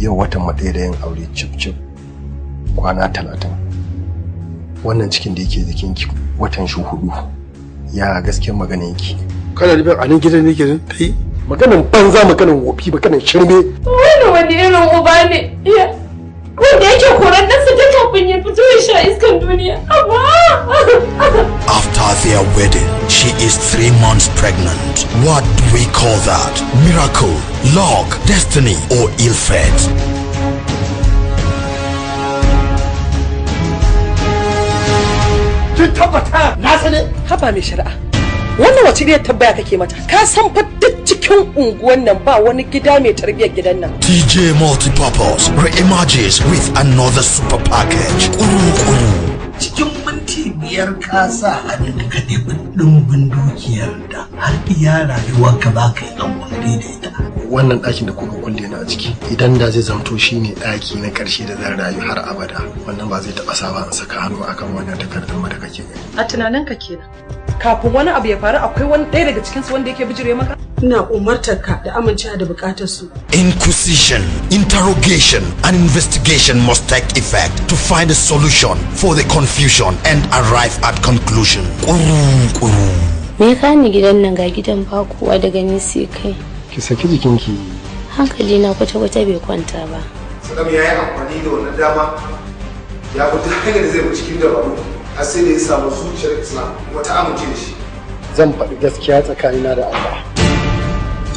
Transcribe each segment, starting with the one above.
yau watan mu ɗaya da yin aure cip kwana 30. Wannan cikin da yake jikinki watan shi 4. Ya gaskiyar magana yake. Kana da a nan gidan ne ke kai maganan banza maganan wofi maganan shirme. Wani irin uba ne wanda yake koran ɗansa ta kafin ya fito ya sha iskan duniya. After their wedding, she is 3 months pregnant. What do we call that? Miracle, luck, destiny, or ill fate? Kin tabbata na sani? Haba mai shari'a. Wannan wace ne tabbaya kake mata? Ka san fa duk cikin unguwan nan ba wani gida mai tarbiyyar gidan nan. TJ Multipurpose re-emerges with another super package. Cikin minti 5 ka sa hannun ka ɗebi ɗumbin dukiyar da har iya rayuwarka ba ka yi ɗan kulle da ita. Wannan ɗakin da kuka kulle na a ciki idan da zai zamto shine ɗaki na ƙarshe da zan rayu har abada, wannan ba zai taɓa saba in saka hannu akan wannan takardar ma da kake gani. A tunaninka kenan. Kafin wani abu ya faru akwai wani ɗaya daga cikinsu wanda yake bijire maka? Ina umartar ka da amincewa da bukatar su. Inquisition, interrogation, and investigation must take effect to find a solution for the confusion and arrive at conclusion. Me ka ni gidan nan ga gidan ba kowa daga ni sai kai. Ki saki jikinki. Hankali na kwata-kwata bai kwanta ba. Sadam ya yi amfani da wannan dama ya bi duk hanyar da zai bi cikin dabaru har sai da ya samu zuciyar Islam wata amince da shi. Zan faɗi gaskiya tsakanina da Allah.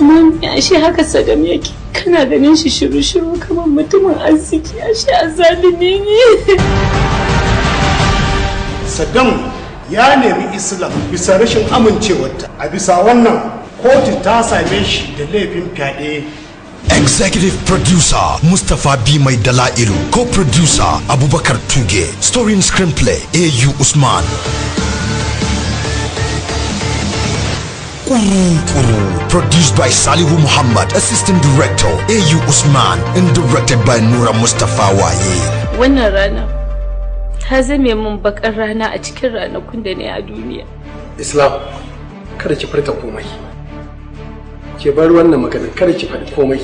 Mami, ashe haka Sadam yake. Kana ganin shi shiru-shiru kamar mutumin arziki, ashe azalimi ne. Saddam ya nemi Islam bisa rashin amincewarta. A bisa wannan kotu ta same shi da laifin fyaɗe. Executive producer Mustapha B. Mai Dalailu, co-producer Abubakar Tuge, story and screenplay A.U. Usman. Produced by Salihu Muhammad, assistant director A.U. Usman, and directed by Nura Mustafa Waye. Wannan rana ta zame min bakar rana a cikin ranakun da ne a duniya. Islam, kada ki furta komai. Ke bar wannan magana, kada ki faɗi komai.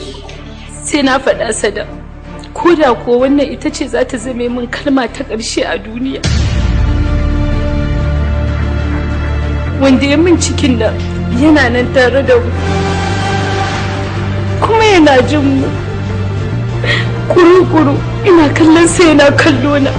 Sai na faɗa Sadam. Ko da ko wannan ita ce za ta zame min kalma ta ƙarshe a duniya. Wanda ya min cikin nan yana nan tare da mu. Kuma yana jin mu. Kuru-kuru ina kallon sai yana kallo na.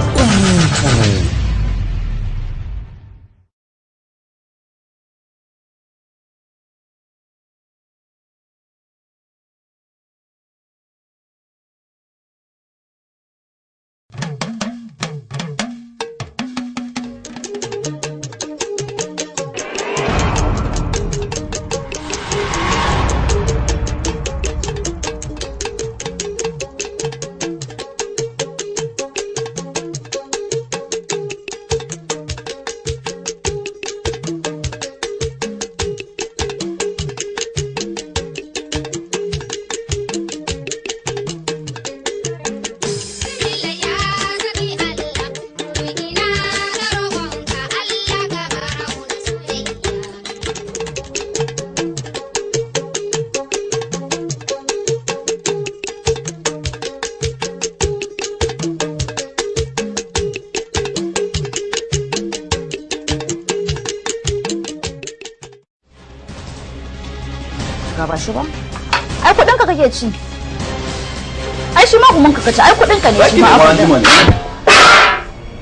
Ba shi ba? Ai kudin ka kake ci. Ai shi ma gumin ka kace, ai kudin ka ne shi ma abin.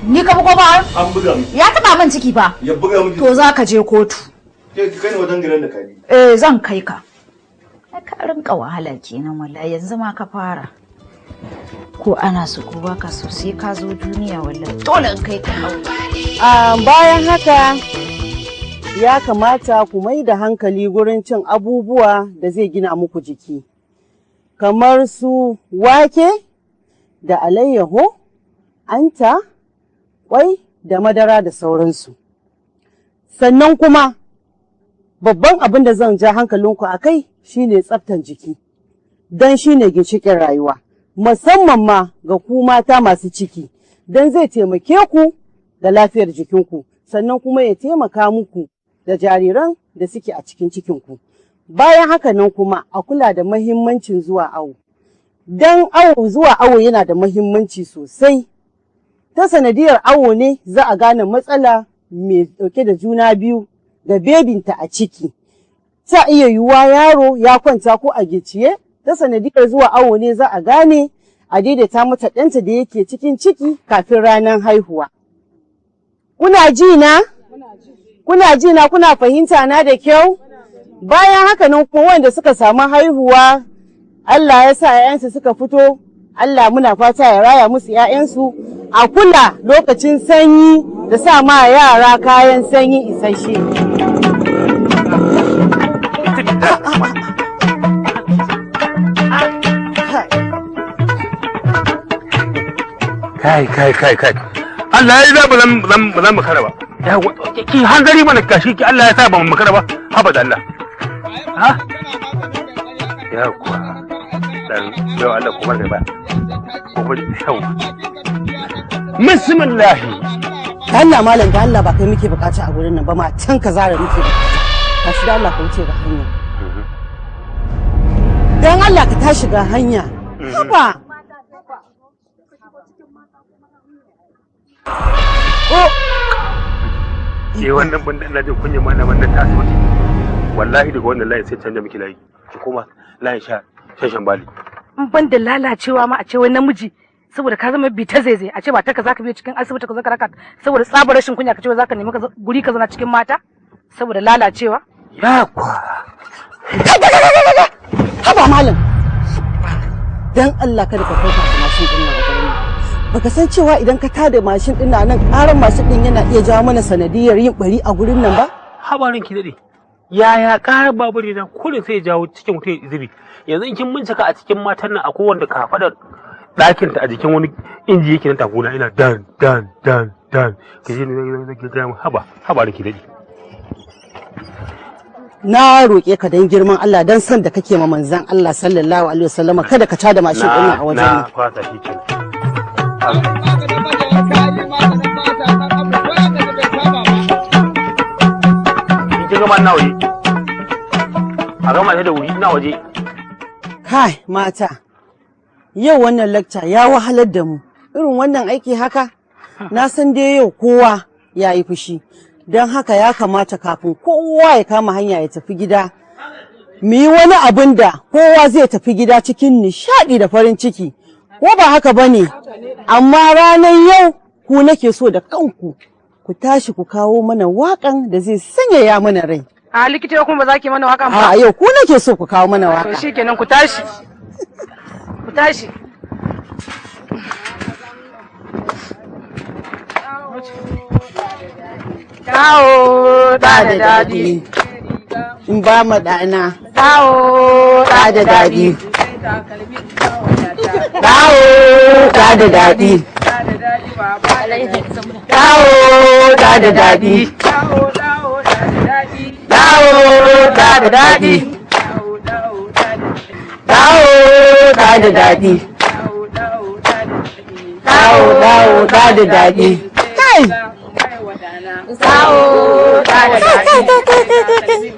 Ni ka bugo ba? An buga miki. Ya taba min ciki fa. Ya buga miki. To za ka je kotu. Ke kai ne wajen gidan da kai. Zan kai ka. Ai ka rinka wahala kenan wallahi yanzu ma ka fara. Ko ana so ko baka so sai ka zo duniya wallahi. Dole in kai ka aure. Bayan haka ya kamata ku mai da hankali gurin cin abubuwa da zai gina muku jiki, kamar su wake da alayyaho, anta, kwai da madara da sauransu. Sannan kuma babban abin da zan ja hankalinku a kai shine tsaftan jiki, don shine ginshiƙin rayuwa, musamman ma ga ku mata masu ciki, don zai taimake ku da lafiyar jikinku, sannan kuma ya taimaka muku da jariran da suke a cikin cikinku. Bayan haka nan kuma a kula da mahimmancin zuwa awo. don zuwa awo yana da muhimmanci sosai. Ta sanadiyar awo ne za a gane matsala mai ɗauke da juna biyu da bebinta a ciki. Ta iya yiwuwa yaro ya kwanta ko a gicciye, ta sanadiyar zuwa awo ne za a gane a daidaita mata ɗanta da yake cikin ciki kafin ranar haihuwa. Kuna ji na? Kuna ji na, kuna fahimta na da kyau? Bayan haka nan kuma wanda suka samu haihuwa, Allah ya sa ‘ya'yansu suka fito, Allah muna fata ya raya musu ‘ya'yansu, a kula lokacin sanyi da sa ma yara kayan sanyi isasshe. Kai. Allah ya yi ba zan makara ba. Ki hanzari mana gashi ki Allah ya sa ba mu makara ba. Haba da Allah. Ha? Ya kuwa. Dan yau Allah kuma da ba. Kuma yau. Bismillah. Allah malam da Allah ba kai muke bukata a gurin nan ba, ma can ka zara muke bukata. Tashi da Allah ka wuce ga hanya. Dan Allah ka tashi ga hanya. Haba. Wannan banda ina jin kunya ma na wannan ta asibiti. Wallahi daga wannan layin sai canja miki layi. Ki koma layin shan bali. In ban da lalacewa ma a ce wai namiji saboda ka zama bi ta zaize a ce ba ta ka zaka biyo cikin asibiti ka zaka raka saboda tsabar rashin kunya ka ce zaka nemi guri ka zauna cikin mata saboda lalacewa. Ya kwa. Haba malam. Dan Allah kada ka kauta mashin din nan a gurin nan. Baka san cewa idan ka tada mashin din nan karan mashin din yana iya jawo mana sanadiyar yin bari a gurin nan ba? Habarin ki dade. Yaya karar babur ne kullum sai ya jawo cikin mutum ya zubi. Yanzu in kin bincika a cikin matan nan akwai wanda ka fada ɗakin ta a jikin wani inji yake na taguna ina dan ka je ne ga habarin ki dade. Na roƙe ka dan girman Allah dan san da kake ma manzon Allah sallallahu alaihi wasallam kada ka tada mashin din nan a wajen nan. Na fata shi ke. Gama na waje a gama ta da wuri ina waje. Kai mata yau wannan lecture ya wahalar da mu irin wannan aiki haka na san dai yau kowa ya yi fushi don haka ya kamata kafin kowa ya kama hanya ya tafi gida mu yi wani abin da kowa zai tafi gida cikin nishadi da farin ciki ko ba haka bane amma ranar yau ku nake so da kanku ku tashi ku kawo mana waƙan da zai sanyaya mana rai. A likita kuma ba za ki mana waƙan ba? A yau ku nake so ku kawo mana waƙa. To shikenan ku tashi. Ku tashi. Kawo da dadi. In ba ma dana. Kawo da dadi. Kawo da dadi. Dawo da daɗi. Dawo da daɗi. Dawo da daɗi. Dawo da daɗi. Kai! Dawo da daɗi.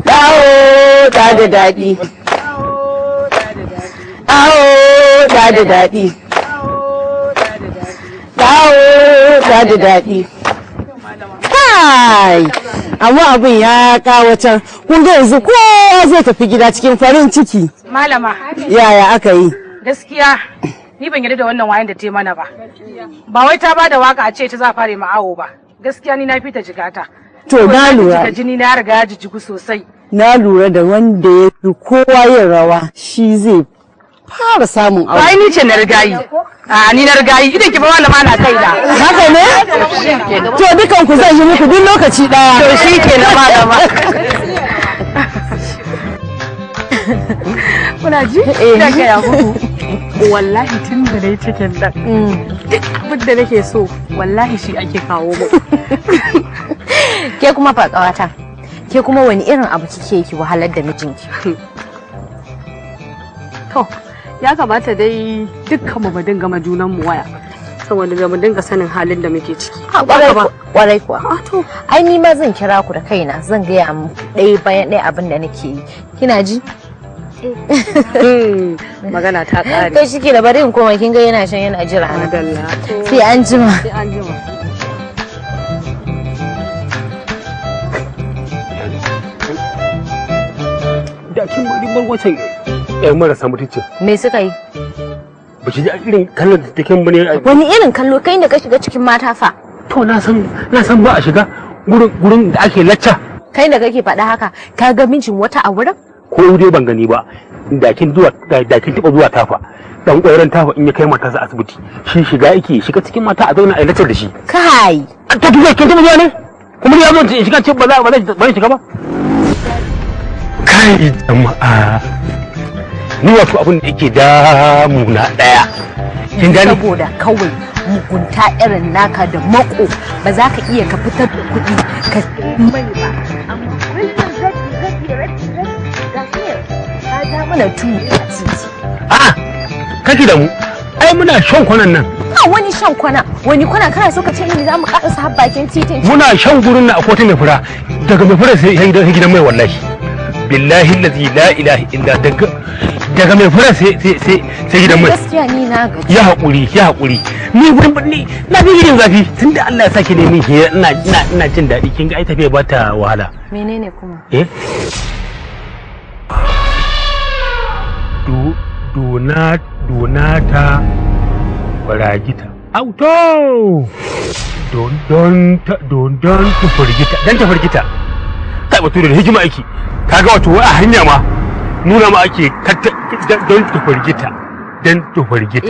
Dawo da daɗi. Dawo da daɗi. Dawo da daɗi. Kai! Amma abin ya kawatar. Kun ga yanzu kowa zai tafi gida cikin farin ciki. Malama. Yaya aka yi? Gaskiya ni ban yarda da wannan wayan da ta mana ba. Ba wai ta bada waka a ce ta za fare ma'awo ba. Gaskiya ni na fita jigata. To na lura. Jini na riga ya jijigu sosai. Na lura da wanda ya fi kowa yin rawa shi zai fara samun aure. Ai ni ce na rigayi. A ni na rigayi idan ki fa malama na kai da. Haka ne? To dukan ku zan yi muku duk lokaci daya. To shi ke na malama. Kuna ji? Ina ga ya muku. Wallahi tun da nayi cikin nan. Duk abin da nake so wallahi shi ake kawo mu. Ke kuma fa kawata. Ke kuma wani irin abu kike ki wahalar da mijinki? To ya kamata dai dukkan mu dinga ma junan mu waya saboda mu dinga sanin halin da muke ciki. Kwarai kuwa. Ai ni ma zan kira ku da kaina zan gaya mu ɗaya bayan ɗaya abin da nake yi. Kina ji? magana ta ƙare. To shike da bari in koma kin ga yana shan yana jira na. Sai an jima. Sai an jima. Da kin bari bar wancan ƴan marasa mutunci. Me suka yi? Ba ki ji irin kallon da take bane. Wani irin kallo kai da ka shiga cikin mata fa? To na san ba a shiga gurin da ake lacca. Kai da kake faɗa haka ka ga mijin wata a wurin? Ko dai ban gani ba. Da kin taɓa zuwa tafa. Dan ƙwairan tafa in ya kai matarsa asibiti shi shiga yake shiga cikin mata a zauna a yi laccar da shi. Kai. To kin taɓa zuwa ne? Kuma ya zo in shiga ce ba zai shiga ba. Kai jama'a. Ni wato abin da yake damuna ɗaya. Kin gani? Saboda kawai mugunta irin naka da mako ba za ka iya ka fitar da kuɗi ka mai ba. Amma ka ja mana tuwo a titi. A'a, kake da mu. Ai muna shan kwanan nan. Ba wani shan kwana, wani kwana kana so ka ce mini za mu ƙarasa har bakin titin. Muna shan gurin na akwai mai fura. Daga mai fura sai gidan mai wallahi. Billahi allazi la ilaha illa daga mai fura sai gidan mai. Gaskiya ni na gaji. Ya haƙuri. Ni gurin birni na fi gidan zafi tunda Allah ya sake ne min hira ina jin daɗi kin ga ai tafiya ba ta wahala. Menene kuma? Donata baragita. Auto! Don ta firgita. Kai batu da hikima aiki. Kaga wato a hanya ma nuna ma ake don ta firgita. Ina don ta firgita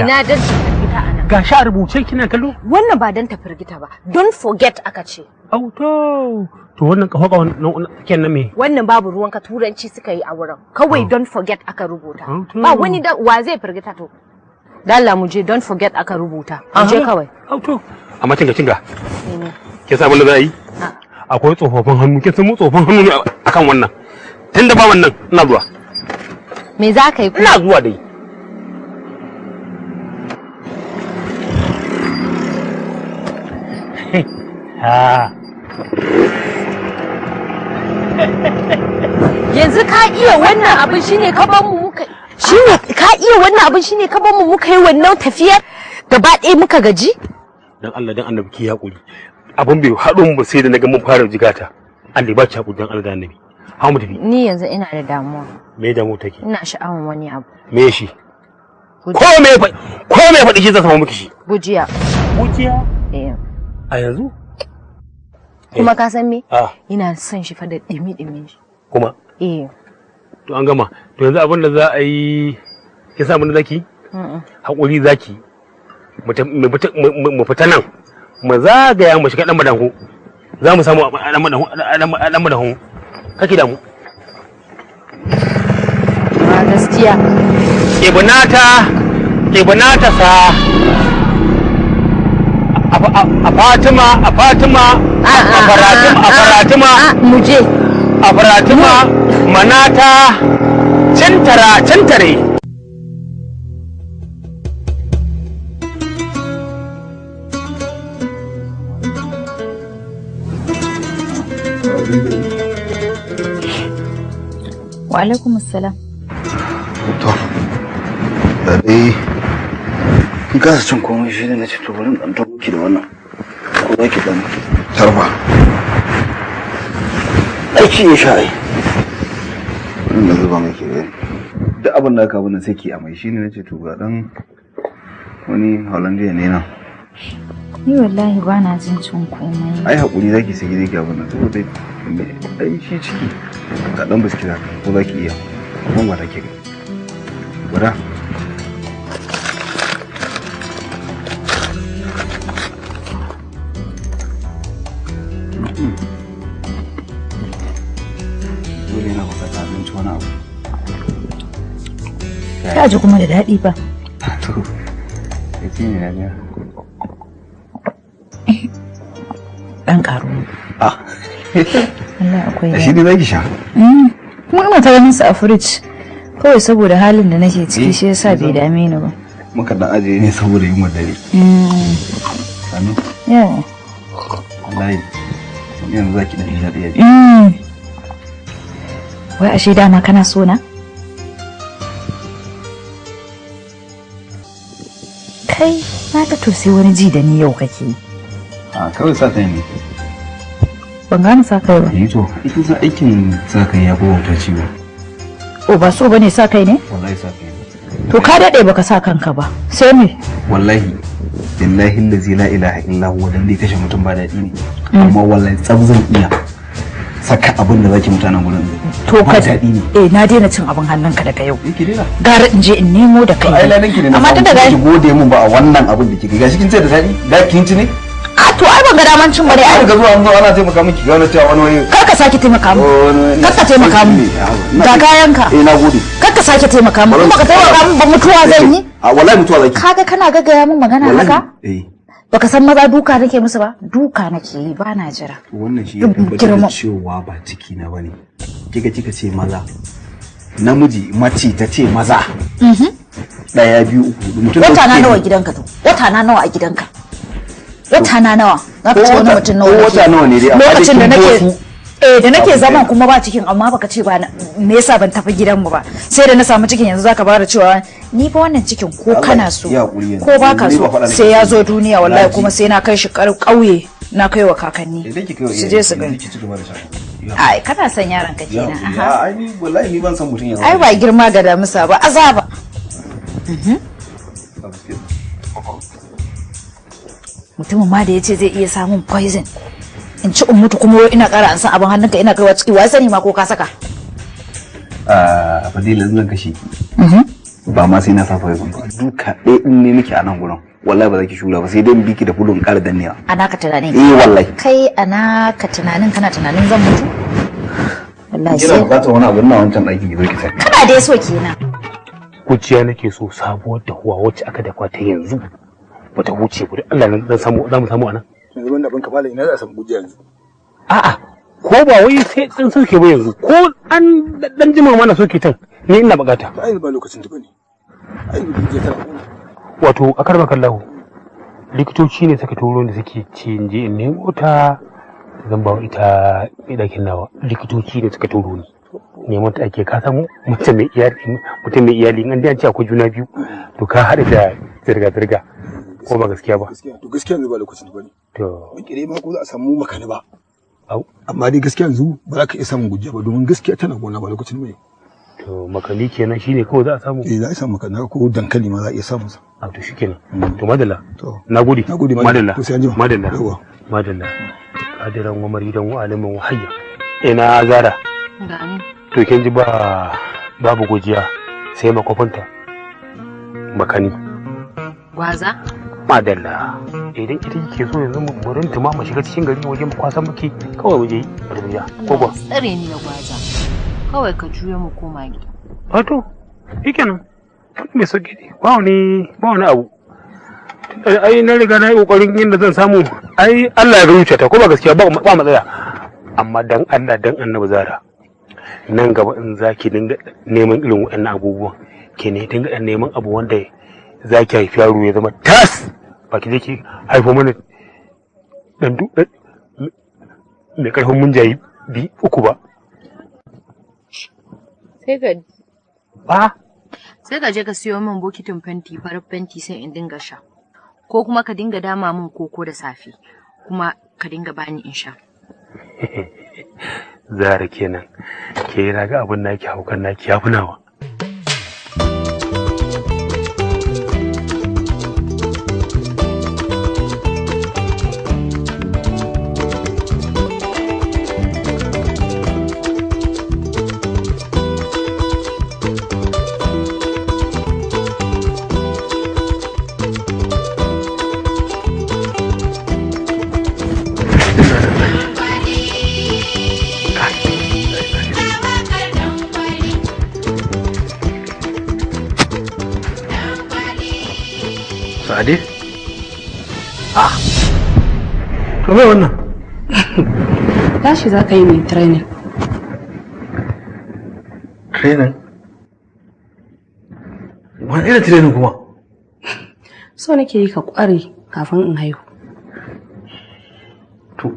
ana. Ga sha rubuce kina kallo? Wannan ba don ta firgita ba. Don't forget aka ce. Auto! To wannan kafa kenan me? Wannan babu ruwan ka turanci suka yi a wurin. Kawai don't forget aka rubuta. Ba wani da wa zai firgita to. Dalla mu je don't forget aka rubuta. Mu je kawai. Auto. Amma kinga. Ke sa mun da yi? Akwai tsofaffin hannu, ke san mu tsofaffin hannu ne akan wannan. Tunda ba wannan ina zuwa. Me za ka yi kuma? Ina zuwa dai. Ha. Yanzu ka iya wannan abin shine ka ban mu muka yi wannan tafiyar gaba ɗaya muka gaji? Dan Allah dan Annabi ki hakuri. Abin bai haɗu mu sai da naga mun fara jigata. Allah ba ki hakuri dan Allah da Annabi. Ha mu tafi. Ni yanzu ina da damuwa. Me damuwa take? Ina sha'awan wani abu. Me shi? Ko me faɗi shi zan samu miki shi. Bujiya. Eh. A yanzu? Kuma ka san me? Ina son shi fa da dimi shi. Kuma? Eh. To an gama. To yanzu abin da za a yi ki sa mun zaki? Hakuri zaki. Mu fita nan. Mu zagaya mu shiga dan madanhu. Za mu samu dan madanhu. Kake da mu. Ba gaskiya. Ibnata sa a Fatima muje a Fatima manata cintare wa alaikum assalam. To da dai kin kasa cin komai shi ne na ce to bari in ɗan ki da wannan ko za ki ɗan tarba aiki ya sha ai wannan da zuba mai ke gani da abin da aka abin sai ki amai shi ne na ce to ga ɗan wani Hollandia ne nan. Ni wallahi ba na jin cin komai. Ai haƙuri zaki sai gida ki abin nan saboda ai shi ciki ga ɗan biskit haka ko za ki iya kuma ba take ga guda. Dole na bukata abinci wani abu. Ta ji kuma da daɗi ba. To, ya ce ne na ɗan ƙaru. Ah. Allah akwai shi ne za ki sha. Kuma ina ta ganin sa a firij. Kawai saboda halin da nake ciki shi yasa bai dame ni ba. Muka dan ajiye ne saboda yin dare. Sanu? Yawa. Wallahi. Yanzu za ki dan ji daɗi. Wai ashe dama kana so na? Kai, na ka to sai wani ji da ni yau kake. A kawai sa kai ne. Ban gane sa kai ba. To, ita sa aikin sa kai ya fi wata ciwo. O ba so bane sa kai ne? Wallahi sa kai ne. To ka dade baka sa kanka ba. Sai me? Wallahi billahi allazi la ilaha illa huwa dan dai kashe mutum ba daɗi ne. Amma wallahi tsab zan iya saka abin da zaki mutanen gurin. To ka daɗi ne. Na daina cin abin hannunka daga yau. Yake dena. Gara in je in nemo da kai. Ai lalanki ne. Amma tunda ga ki gode mun ba a wannan abin da kike gashi kin ce da daɗi. Da kin ci ne? A to ai ban ga daman cin bare ai. Ga zuwa an zo ana taimaka miki ga wani cewa wani kar ka sake taimaka mu. Kar ka taimaka mu. Ga kayanka. Nagode. Kar ka sake taimaka mu. In baka taimaka mu ba mutuwa zan yi. A wallahi mutuwa zaki. Kaga kana gaggaya min magana haka? Baka san maza duka nake musu ba? Duka nake yi ba na jira. Wannan shi ya tabbatar da cewa ba ciki na bane. Kika ce maza. Namiji mace ta ce maza. Daya biyu uku mutum. Wata na nawa gidanka to? Wata na nawa a gidanka? Wata na nawa? Za ka ce wani mutum nawa? Wata nawa ne dai? Lokacin da nake da nake zaman kuma ba cikin amma baka ce ba me yasa ban tafi gidanmu ba sai da na samu cikin yanzu zaka bada cewa ni fa wannan cikin ko kana so ko baka so sai ya zo duniya wallahi kuma sai na kai shi kauye na kai wa kakanni su je su gani ai kana son yaron ka kenan ai ni wallahi ni ban san mutun yanzu ai ba girma ga damusa ba azaba mutumin ma da yace zai iya samun poison in ci in mutu kuma ina ƙara an san abin hannunka ina kaiwa ciki wai sani ma ko ka saka fadila zan kashe ki ba ma sai na sa poison ba duka ɗaya in ne miki a nan gurin wallahi ba za ki shura ba sai dai biki da fulun ƙara dannewa ana ka tunanin wallahi kai ana ka tunanin kana tunanin zan mutu wallahi sai kina bukatar wani abu na wancan ɗakin ki zo ki saki kana dai so kenan kuciya nake so sabuwar dahuwa wacce aka dafa ta yanzu bata huce ba Allah nan zan samu za mu samu anan yanzu wanda ban kafala ina za a samu gujiya yanzu a'a ko ba wai sai dan soke ba yanzu ko an dan jima mana soke tan ni ina bukata ai ba lokacin ta bane ai gujiya tana wato akar bakallahu likitoci ne suka turo da suke ce in je in nemo ta zan ba ita dakin nawa likitoci ne suka turo ni neman ta ake ka samu mutum mai iyali in an ji an ce akwai juna biyu to ka haɗa da zirga-zirga ko ba gaskiya ba to gaskiya yanzu ba lokacin bane to mun kire ma ko za a samu makani ba amma dai gaskiya yanzu ba za ka iya samun gujiya ba domin gaskiya tana gona ba lokacin bane to makani kenan shine kawai za a samu za a samu makani ko dankali ma za a iya samun sa to shikenan to madalla nagode madalla madalla kadiran wa maridan wa alimin wa hayya ina zara gani to kin ji babu gujiya sai makofinta makani gwaza madalla idan ita kike so yanzu mu rintuma mu shiga cikin gari waje mu kwasan muke kawai waje rubuya ko ba tsare ni da gwaza kawai ka juyo mu koma gida wato shikenan me sauki ne ba wani abu ai na riga na yi kokarin yadda zan samu ai Allah ya rubuce ta ko ba gaskiya ba matsaya amma dan Allah dan Annabi Zara nan gaba in zaki dinga neman irin waɗannan abubuwan ke ne dinga neman abu wanda zaki haifi yaro ya zama tas ba ki je ki haifo mana dan mai karfin munjayi uku ba sai ka je ka siyo min bokitin fenti farar fenti sai in dinga sha ko kuma ka dinga dama min koko da safe kuma ka dinga bani in sha Zara kenan ke na ga abin naki haukan naki ya funawa Sa'ade? To me wannan? Tashi za ka yi mai training. Training? Wani irin training kuma? So nake yi ka kware kafin in haihu. To,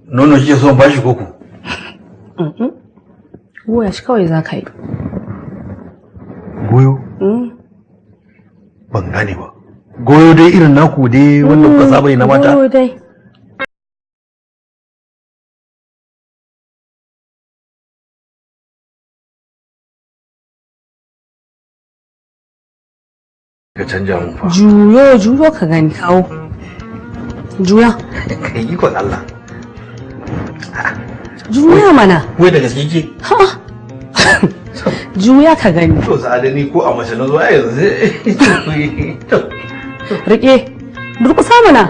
nono kike son bashi koko? Goya shi kawai za ka yi. Goyo? Ban gane ba. goyo dai irin naku dai wanda kuka saba yi na mata goyo dai ka canja mun fa juyo ka gani kawo juya kai yi kon Allah juya mana wai da gaske ke juya ka gani to sa'adani ko a mace na zo ai yanzu rike durƙusa mana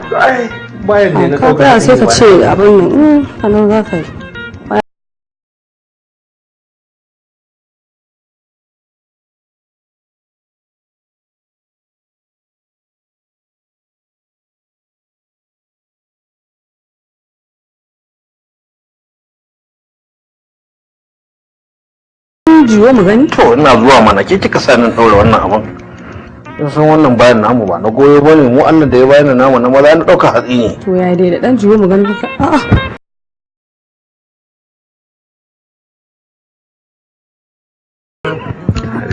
bayan ne na dauka sai ka ce abin nan kanan za ka yi juyo mu gani to ina zuwa mana ke kika sa nan daura wannan abin in san wannan bayan namu ba na goyo bane mu Allah da ya bayan namu na maza na dauka hatsi ne to ya dai da dan juyo mu gani ka a'a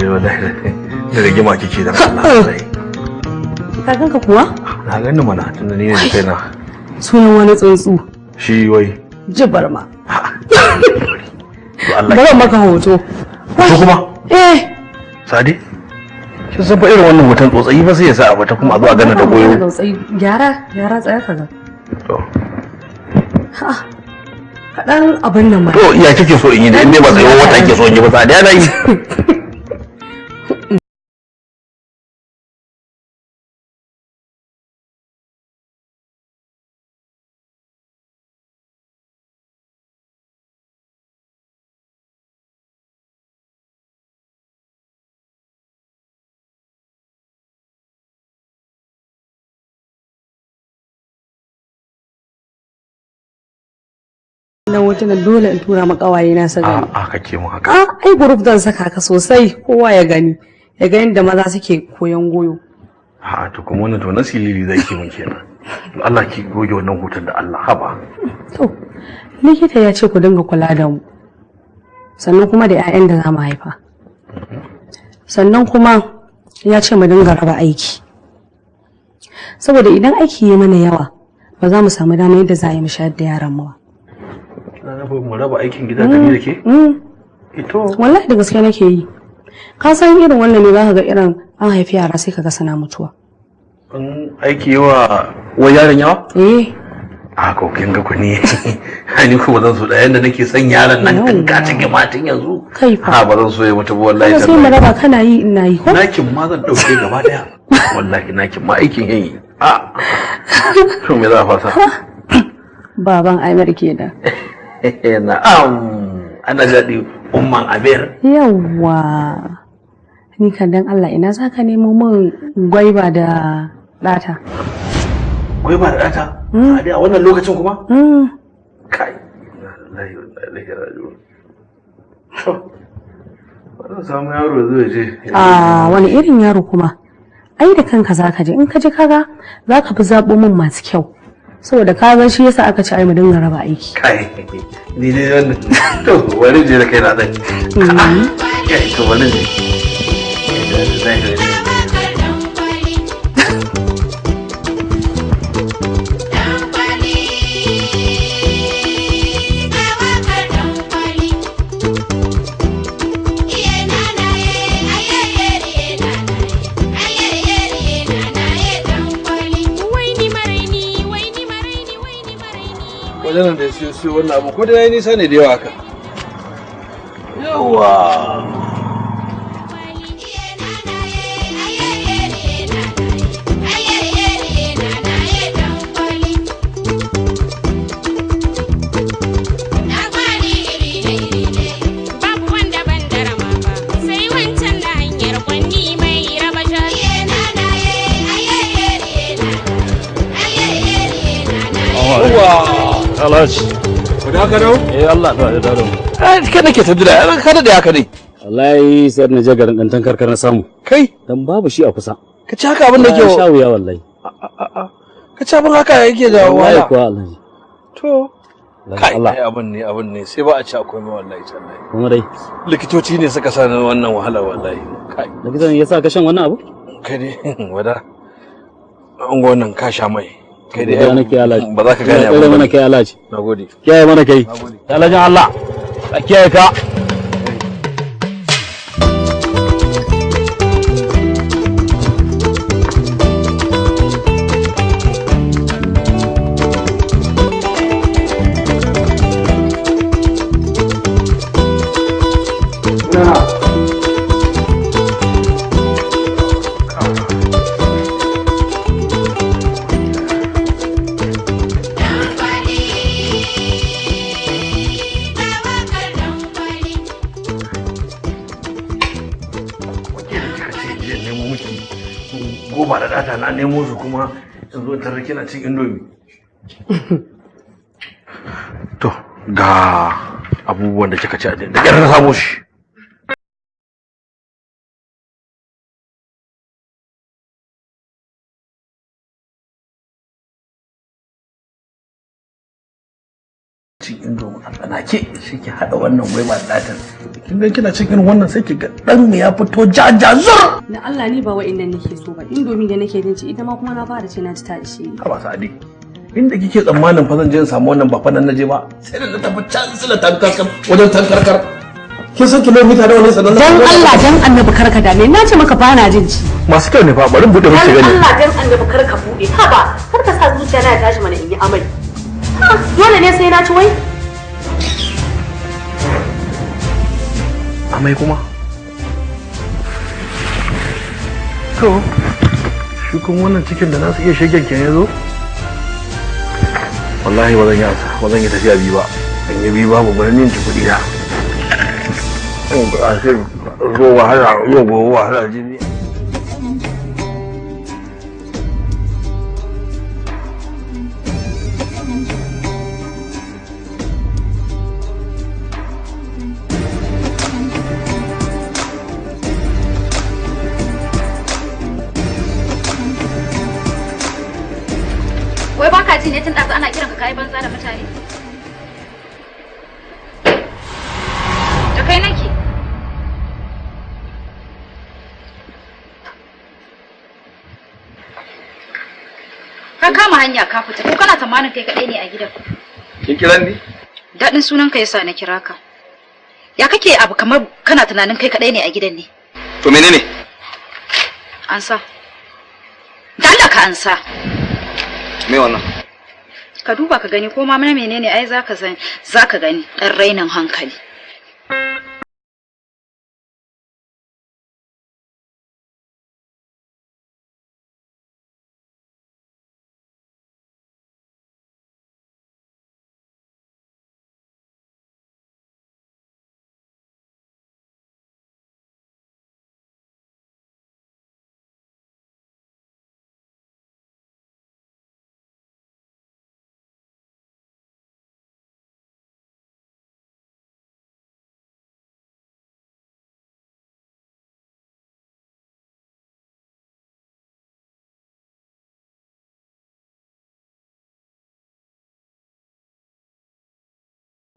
wallahi da rigima kike da Allah ka ganka kuwa na gani mana tunda ni ne da kaina sunan wani tsuntsu shi wai jibarma Allah bari maka hoto ko kuma sadi kin san fa irin wannan hoton tsotsayi ba sai ya sa a bata kuma a zo a gana da goyo gyara tsaya ka ga to ha kadan abin nan ma to iya kike so in yi da in dai ba tsayo wata kike so in yi ba sadi ana yi nan hotunan dole in tura maka kawaye na su gani a kake mu haka ai group zan saka ka sosai kowa ya gani ya ga yadda maza suke koyan goyo a to kuma wannan to na silili zai ki mun kenan Allah ki goge wannan hoton da Allah haba to likita ya ce ku dinga kula da mu sannan kuma da 'ya'yan da za mu haifa sannan kuma ya ce mu dinga raba aiki saboda idan aiki ya mana yawa ba za mu samu dama yadda za a yi mu shayar da yaran mu ba mu raba aikin gida da ni da ke? Ito. Wallahi da gaske nake yi. Ka san irin wannan ne zaka ga irin an haifi yara sai kaga sana mutuwa. Aiki yawa wa yaron yawa? A ko kin ga ku ne. Ni kuma zan so da yanda nake son yaron nan tun ka cike matin yanzu. Kai fa. ba zan so ya mutu wallahi. Sai mu raba kana yi ina yi ko? Nakin ma zan dauke gaba daya. Wallahi nakin ma aikin yayi. To me za a fasa? Baban Amir kenan. Na'am ana daɗi umman Amir. Yawwa ni kan dan Allah ina za ka nemo min gwaiba da ɗata. Gwaiba da ɗata? A wannan lokacin kuma? Kai wannan samu yaro zai je. Wani irin yaro kuma? Ai da kanka za ka je in ka je kaga za ka fi zaɓo min masu kyau. Saboda ka ga shi yasa aka ci ai mu dinga raba aiki. Kai ni dai wannan to wani je da kai na dan. Kai to wani je. wajen da su wannan abu ko da yayi nisa ne da yawa haka yawa Alhaji. Wanda aka dawo? Allah da dawo. Kai nake ta jira, kada da haka ne. Wallahi sai na je garin dan tankar na samu. Kai? Dan babu shi a kusa. Ka ci haka abin da yake sha wuya wallahi. Ka ci abin haka yake da Wallahi wahala. kuwa Alhaji. To. Kai abin ne sai ba a ci akwai ma wallahi tallahi. Kuma dai. Likitoci ne suka sa wannan wahala wallahi. Kai. Likitan ya sa ka shan wannan abu? Kai ne wada. an ga wannan ka sha mai kai da yana kai alaji ba za ka gane abin da mana kai alaji nagode kiyaye mana kai alajin Allah ka kiyaye ka goma da data na nemo su kuma in zo tarar kina cin indomi. To ga abubuwan da kika ci a da ƙyar na samo shi. Cin indomi a tsanake shi ke haɗa wannan gwaiba da datar. Kin ga kina cin irin wannan sai ki ga ɗan ya fito jajazur. Da Allah ni ba wa'innan nake so ba. Indomi da nake jin ci ita ma kuma na fara ce na ji ta ishe ni. Ba Sa'adi. Inda kike tsammanin fa zan je in samu wannan ba fa nan naje ba. Sai da na tafi can sila tankarkar wajen tankarkar. Kin san kilomita da wani sanan. Dan Allah dan Annabi karka dame. Na ce maka ba na jin ci. Masu kyau ne fa bari bude muke gani. Dan Allah dan Annabi karka bude. Ha ba. Karka sa zuciya na tashi mana in yi amai. Dole ne sai na ci wai. Amai kuma? To, shi kuma wannan cikin da nasu iya shagen ke ya zo? Wallahi ba zan yi asa, ba zan yi tafiya biyu ba. An yi biyu babu bari nin ci kuɗi na. A sai zo wahala, yau gobe wahala jini. Wai baka ji ne tun ɗazu ana kiran ka kayi banza da mutane? Da kai nake. Ka kama hanya ka fita ko kana tsammanin kai kaɗai ne a gidan? Kin kira ni? Daɗin sunan ka yasa na kira ka. Ya kake abu kamar kana tunanin kai kaɗai ne a gidan ne? To menene? Ansa. Da Allah ka ansa. Me wannan? Ka duba ka gani ko ma mana menene ai zaka gani dan rainin hankali.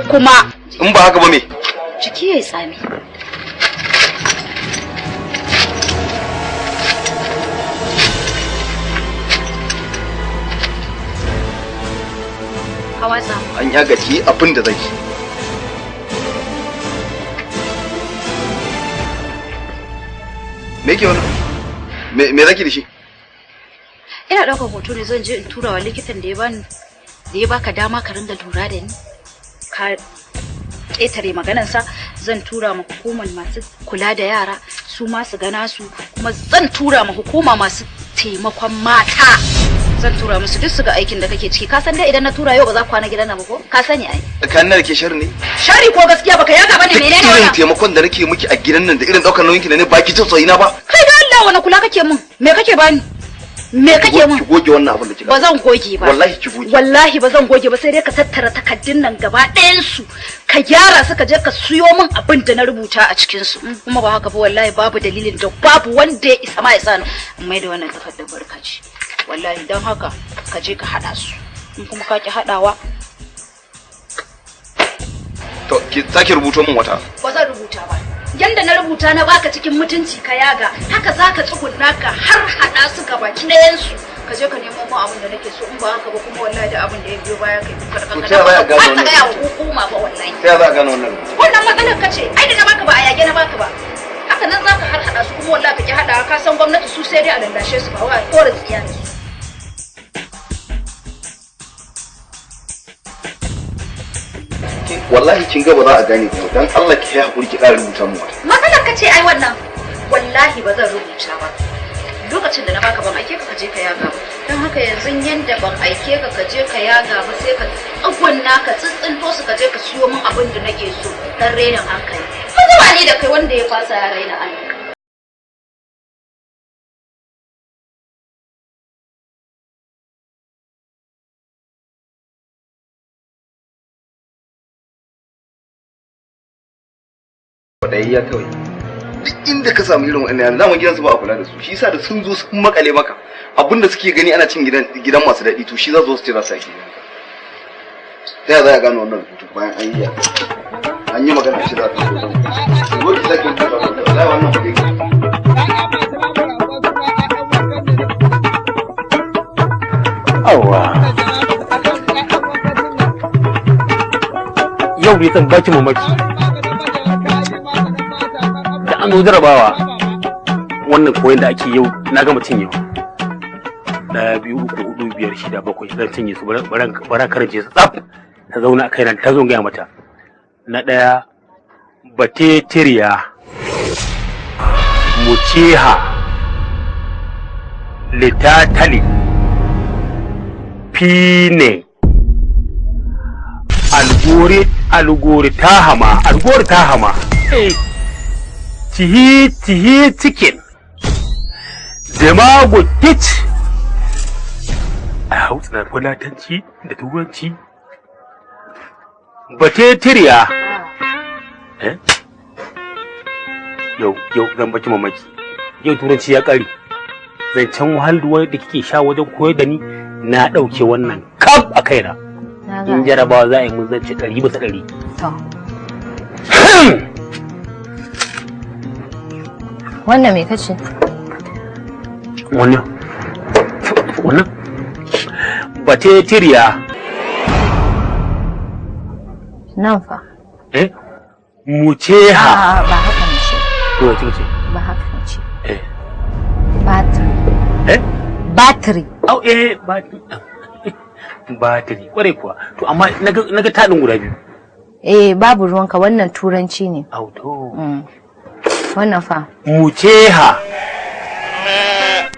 Kuma in ba haka ba me? Jiki yayi tsami. Hawasa. An ya gaci abin da zai. Me ke wannan? Me zaki da shi? Ina ɗaukar hoto ne zan je in tura wa likitan da ya baka dama ka ringa lura da ni. Ka ƙetare maganarsa zan tura ma hukumar masu kula da yara su ma su gana su kuma zan tura ma hukuma masu taimakon mata zan tura musu duk su ga aikin da kake ciki ka san dai idan na tura yau ba za ku kwana gidan nan ba ko ka sani ai kan na ke sharri ne shari ko gaskiya baka yaga bane menene wannan irin taimakon da nake miki a gidan nan da irin daukar nauyin ki ne baki jin tsoyi na ba kai da Allah wani kula kake mun me kake bani me kake mun ki goge wannan abin da kika ba zan goge ba wallahi ki goge wallahi ba zan goge ba sai dai ka tattara takaddun nan gaba ɗayan su ka gyara su ka je ka siyo min abin da na rubuta a cikin su kuma ba haka ba wallahi babu dalilin da babu wanda ya isa ma ya sani mai da wannan takaddun barkaci wallahi dan haka ka je ka hada su in kuma ka ki hadawa to ki sake rubuto min wata ba zan rubuta ba yanda na rubuta na baka cikin mutunci ka yaga haka zaka tsugunna ka har hada su gabaki ɗayan su ka je ka nemo mu abin da nake so in ba haka ba kuma wallahi da abin da ya biyo baya kai kuka to ta za a gano wannan ka ga hukuma ba wallahi ta za a gano wannan matsalar ka ce ai da na baka ba a yage na baka ba haka nan zaka har hada su kuma wallahi kake hada ka san gwamnati su sai dai a lallashe su ba wai kore tsiya ne wallahi kin ga ba za a gane ba dan Allah ki yi hakuri ki ƙara rubuta mu matsalar ka ce ai wannan wallahi ba zan rubuta ba lokacin da na baka ban aike ka je ka yaga ba don haka yanzu yanda ban aike ka je ka yaga ba sai ka tsagwanna ka tsintsinto su ka je ka siyo min abin da nake so dan renin hankali ko zuwa ni da kai wanda ya fasa ya raina Allah wadayya kawai duk inda ka samu irin wannan yana zaman gidansu ba a kula da su shi yasa da sun zo sun makale maka abinda suke gani ana cin gidan masu daɗi to shi za su tira su ake ta yaya za a gano wannan rubutu bayan an yi magana shi za ta zo zo ki sake rubuta wallahi wannan ba dai awa yau bai san baki mamaki an zo jarabawa wannan koyon da ake yau na gama cinye 1 2 3 4 5 6 7 zan cinye su bara karance su tsaf ta zauna a kaina ta zo gaya mata na ɗaya batetiriya muceha litatali fine algori tahama tihi cikin demago tich a hausa fulatanci da turanci batetiriya yau zan baki mamaki yau turanci ya kare zancen wahalduwar da kike sha wajen koyar da ni na ɗauke wannan kaf a kaina in jarabawa za a yi mun zance 100%. Wannan me kace? Wannan batetiriya nan fa muceha ba haka ne ce to ce ba haka ne ce battery battery kware kuwa to amma naga tadin guda biyu babu ruwanka wannan turanci ne auto wannan fa muceha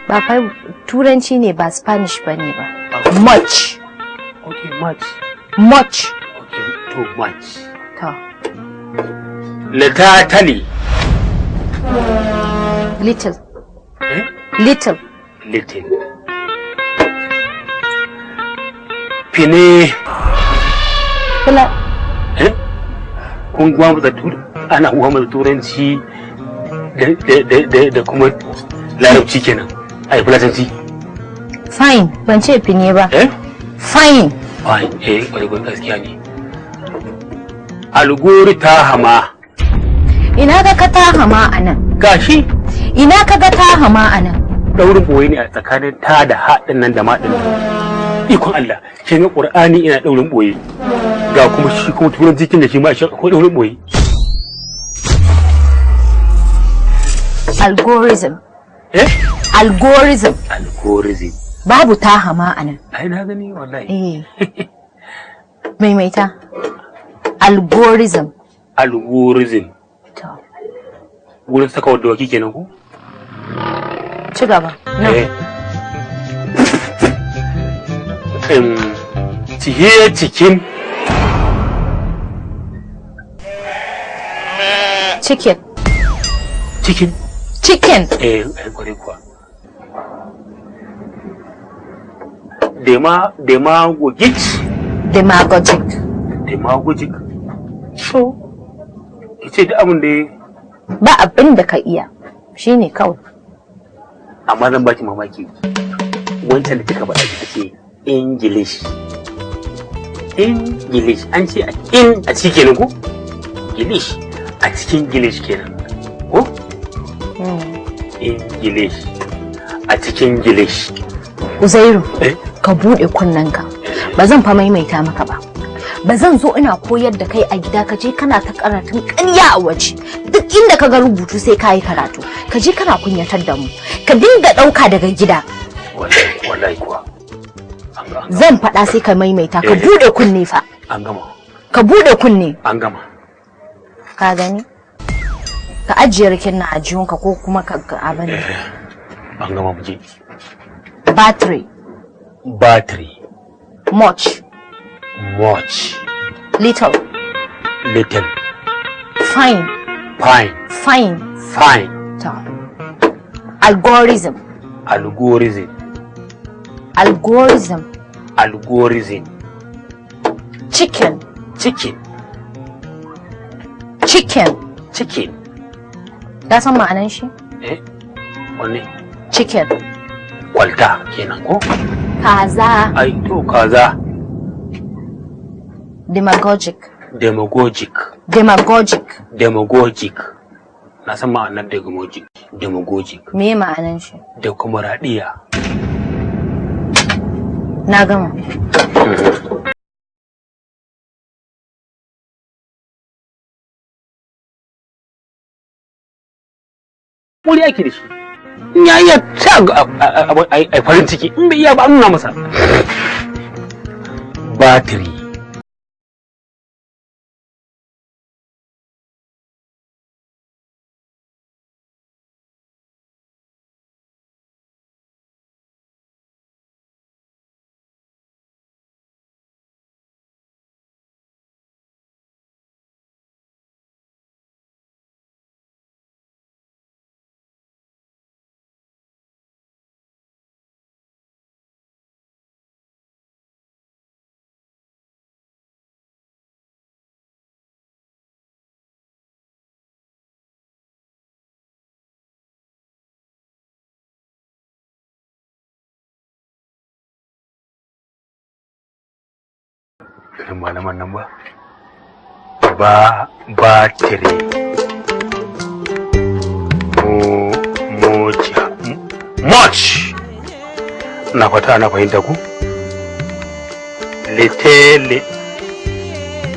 ba fa turanci ne ba spanish bane ba much okay much okay too much to litatali little fine kula kun gwa da ana uwa da turanci da kuma larabci kenan ai fulatanci fine ban ce fine ba fine kwarai gaskiya ne alguri ta hama ina ka ta hama anan gashi ina ka ga ta hama anan daurin boye ne a tsakanin ta da haɗin nan da maɗin ikon Allah shi ne Qur'ani ina daurin boye ga kuma shi kuma turanci kin da shi ma shi akwai daurin boye algorithm babu ta hama anan ai na gani wallahi maimaita algorithm to wurin saka wadda waki kenan ko ci gaba ciye cikin chicken kwarai kuwa demagogic so kice da abin da ba abin da ka iya shine kawai amma zan baki mamaki wancan da kika faɗa kika ce English an ce a cikin kenan ko English a cikin English kenan ko English a cikin English Uzairu, ka bude kunnanka. Ba zan fa maimaita maka ba. Ba zan zo ina koyar da kai a gida ka je kana ta karatun ƙarya a waje. Duk inda ka ga rubutu sai ka yi karatu. Ka je kana kunyatar da mu. Ka dinga ɗauka daga gida. Wallahi kuwa. Zan faɗa sai ka maimaita. Ka bude kunne fa. An gama. Ka bude kunne. An gama. Ka gani? Ka ajiye rikin na ajiyonka ko kuma ka abin. An gama mu je. Battery. Much. Little. Fine. Ta. Algorithm. Chicken. Ka san ma'anan shi? Wanne? Chicken. Kwalta kenan ko? Kaza. Ai to kaza. Demagogic. Na san ma'anar demagogic. Me ma'anan shi? Da kuma radiya. Na gama. Wuri ake da shi. In ya iya sa a farin ciki, in bai iya ba nuna masa. Battery. Irin malaman nan ba battery. Much. Na fata na fahimta ku? Little.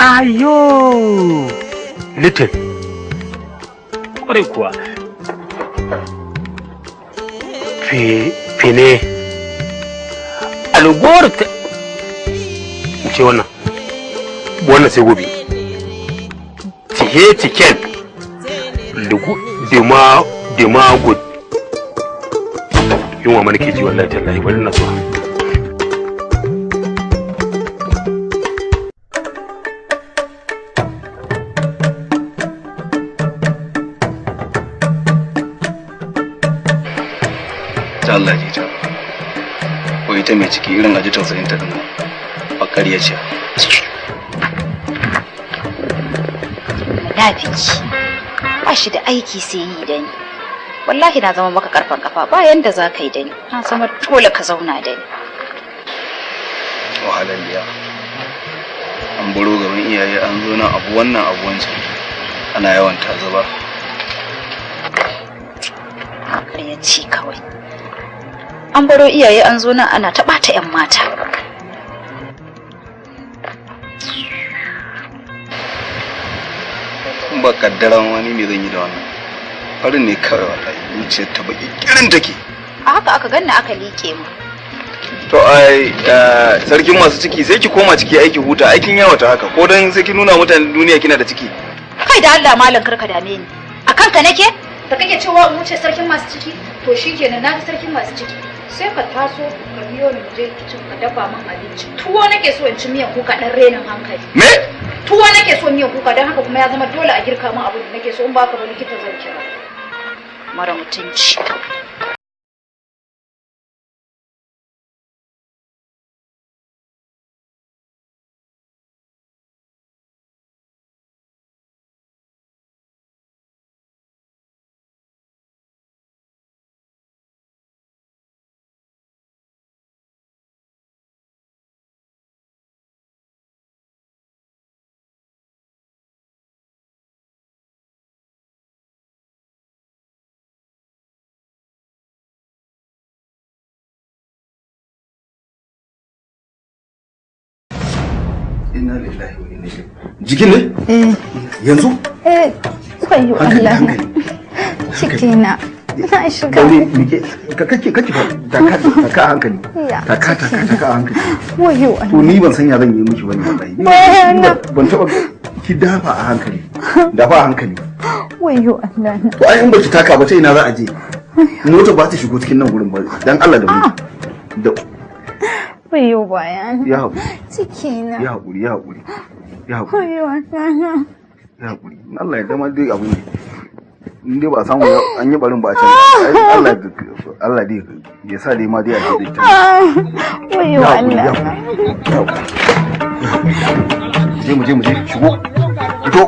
Ayo. Little. Kwarai kuwa. Fine. Algorta. Ce wannan sai gobe. Tiken. Dimagud. Yunwa mana ke ji wallahi tallahi bari na so. Allah ji ta. Ko ita mai ciki irin aji tausayin ta dinnan. Bakariya ce. Munafiki. Ba shi da aiki sai yi da ni. Wallahi na zama maka karfan kafa ba yanda za ka yi da ni. Na zama dole ka zauna da ni. Wahalalliya. An baro gaban iyaye an zo nan abu wannan abu wancan. Ana yawan ta zuba. Ƙarya ci kawai. An baro iyaye an zo nan ana ta ɓata 'yan mata. Ba kaddaran wani me zan yi da wannan. Farin ne kawai wallahi zuciyar ta baki kirin take. A haka aka ganna aka liƙe mu. To ai sarkin masu ciki sai ki koma ciki aiki huta aikin yawa ta haka ko dan sai ki nuna mutanen duniya kina da ciki. Kai da Allah malam karka dame ni. A kanka nake? Da kake cewa mu ce sarkin masu ciki? To shikenan na ga sarkin masu ciki. Sai ka taso ka biyo ni je kicin ka dafa min abinci. Tuwo nake so in ci miyan kuka dan renin hankali. Me? Tuwo nake so miyan kuka dan haka kuma ya zama dole a girka min abin da nake so in baka ba likita zan kira. Mara mutunci. inna lillahi wa inna ilaihi jikin ne yanzu kwayo Allah cikina na shiga kake ta ka hankali ta ka hankali wayo to ni ban san ya zan yi miki bane wallahi ban taba ki dafa a hankali wayo Allah to ai in baki taka ba sai ina za a je mota ba ta shigo cikin nan gurin ba dan Allah da mu da wayo bayan ya haƙuri cikina ya haƙuri wayo Allah ya haƙuri Allah ya dama dai abu ne in dai ba samu an yi barin ba a can Allah dai ya sa dai ma dai a ji dai wayo Allah je mu je shigo fito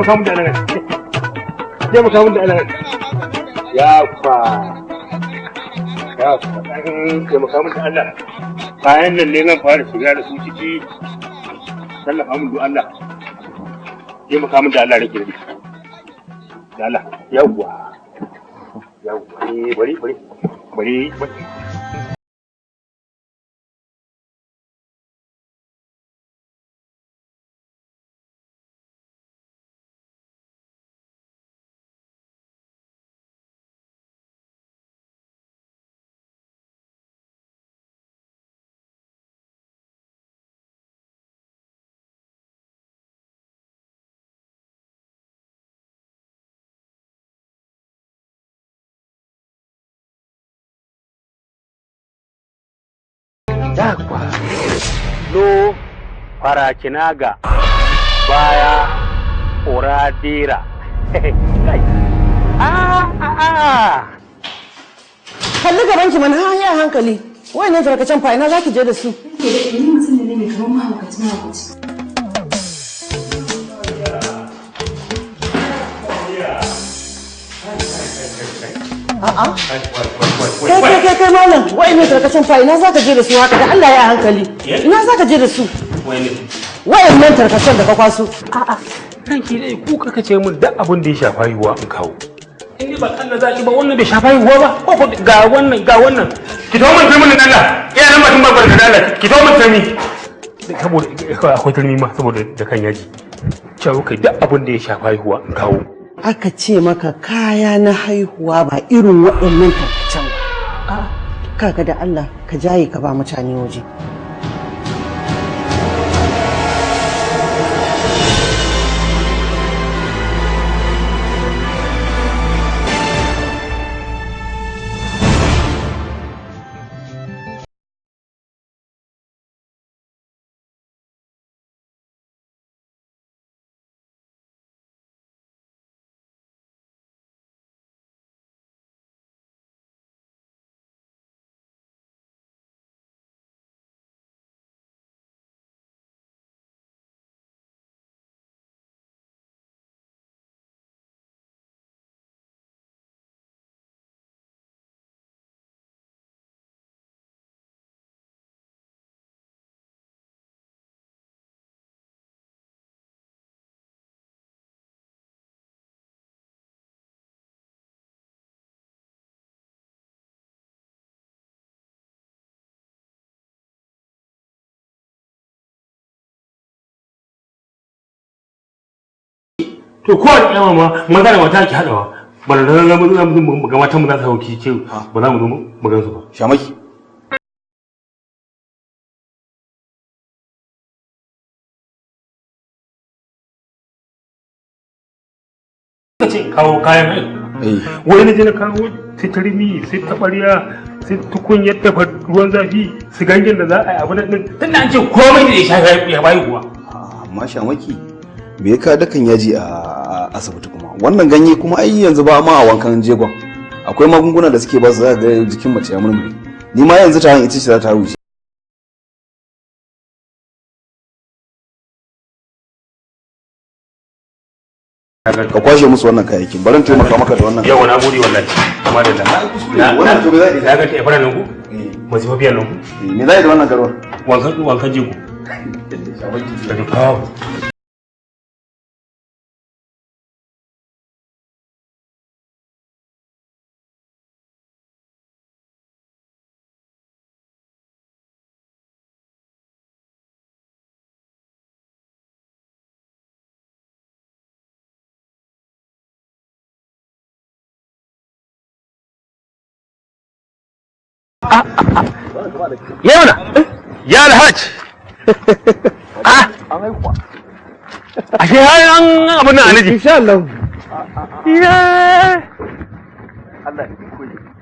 kamun da nan je mu kamun da nan ya mu kamun da Allah bayan nan ne zan fara shiga da su ciki sallafa mun da Allah je mu kamun da Allah rake da Allah yawwa bari Dakwa lo farakinaga baya oradira kalli gaban ki mana ya hankali wayannan tarkacen fa ina zaki je da su ni mutum ne mai kamar mahaukaci kai malam wayannan tarkacen fa ina zaka je da su haka da Allah ya hankali ina zaka je da su wayannan tarkacen da ka kwaso ranki dai ku kaka ce mun duk abin da ya shafa yiwuwa in kawo in ba Allah zaki ba wannan bai shafa yiwuwa ba ko ga wannan ki tawo mun sai mun Allah iyanan batun ba barka da Allah ki tawo mun sai ni saboda akwai turmi ma saboda da kan yaji cewa kai duk abin da ya shafa yiwuwa in kawo aka ce maka kaya na haihuwa ba irin waɗannan tarkacen ba kaga da Allah ka jaye ka ba mutane waje to kowane yawa ma maza da mata ki haɗawa ba da ranar ga matan mu za su hauki ce ba za mu zo mu gan su ba shamaki ce kawo kayan wai na je na kawo sai tarmi sai tabariya sai tukunyar dafa ruwan zafi su gangen da za a yi abu nan tun da an ce komai da ya shafi ya bayi kuwa amma shamaki me ya ka dakan yaji a asibiti kuma wannan ganye kuma ai yanzu ba ma a wankan jegon. Akwai magunguna da suke ba su za ga jikin mace ya murmure. Ni ma yanzu ta ita ce za ta wuce. Ka kwashe musu wannan kayayyakin. Barin taimaka maka da wannan. Yau na gode wallahi. Kuma da wannan to me zai da ga ta fara nan ku? Masu mafiyan nan ku? Me zai da wannan garwa? Wankan jego. Da kawo. Yawna ya alhaj ashe har an abin nan alaji insha Allah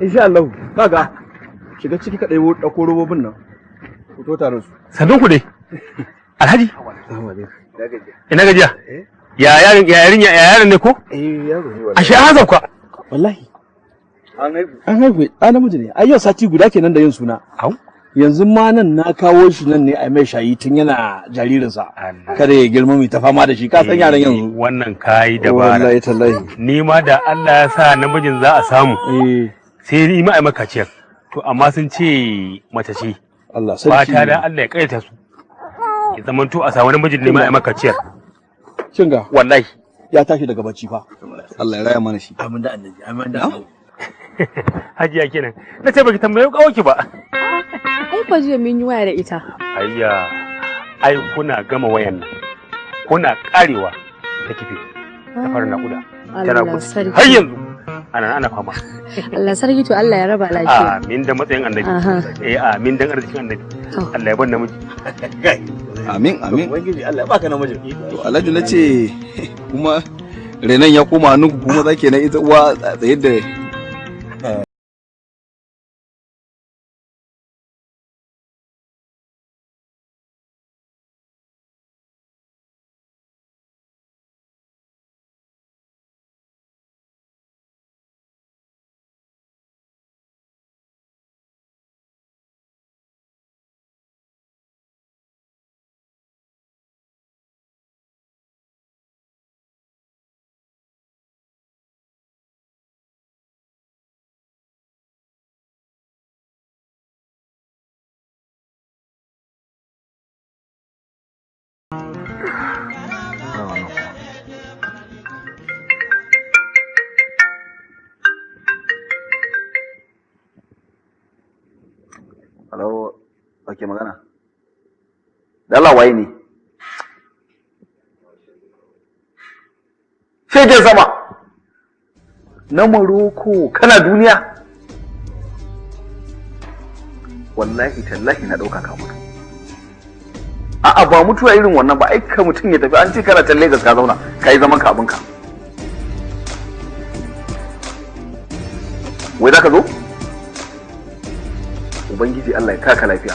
insha Allah kaga shiga ciki ka ɗebo ɗauko robobin nan fito tare su sannan ku dai alhaji ina gajiya ya yarin ne ko ashe an zauka wallahi an haihu ɗan namiji ne ai yau sati guda kenan da yin suna yanzu ma nan na kawo shi nan ne a mai shayi tun yana jaririnsa kada ya girma mai ta fama da shi ka san yaran yanzu wannan kayi dabara wallahi tallahi ni ma da Allah ya sa namijin za a samu sai ni ma ai maka ciyar to amma sun ce mace ce Allah sarki fata da Allah ya kaita su ya zaman to a samu namijin ne ma ai maka ciyar kinga wallahi ya tashi daga bacci fa Allah ya raya mana shi amin da annabi amin da annabi hajiya kenan na ce baki tambaye kawaki ba ai fa jiya mun yi waya da ita ayya ai kuna gama wayan nan kuna karewa ta kife ta fara nakuda tana kusa har yanzu ana fama Allah sarki to Allah ya raba lafiya amin da matsayin annabi amin dan arzikin annabi Allah ya bar namiji amin ubangiji Allah ya baka namiji to Alhaji nace kuma renan ya koma hannunku kuma zake na ita uwa tsaye da Halo, ake magana? Dala waye ne? Shege sama! Na Morocco, kana duniya? Wallahi tallahi na ɗauka ka mutu. A'a ba mutuwa irin wannan ba, aika mutum ya tafi an ce kana can Lagos ka zauna, ka yi zaman ka abinka. Wai za ka zo? Ubangiji Allah ya kaka lafiya.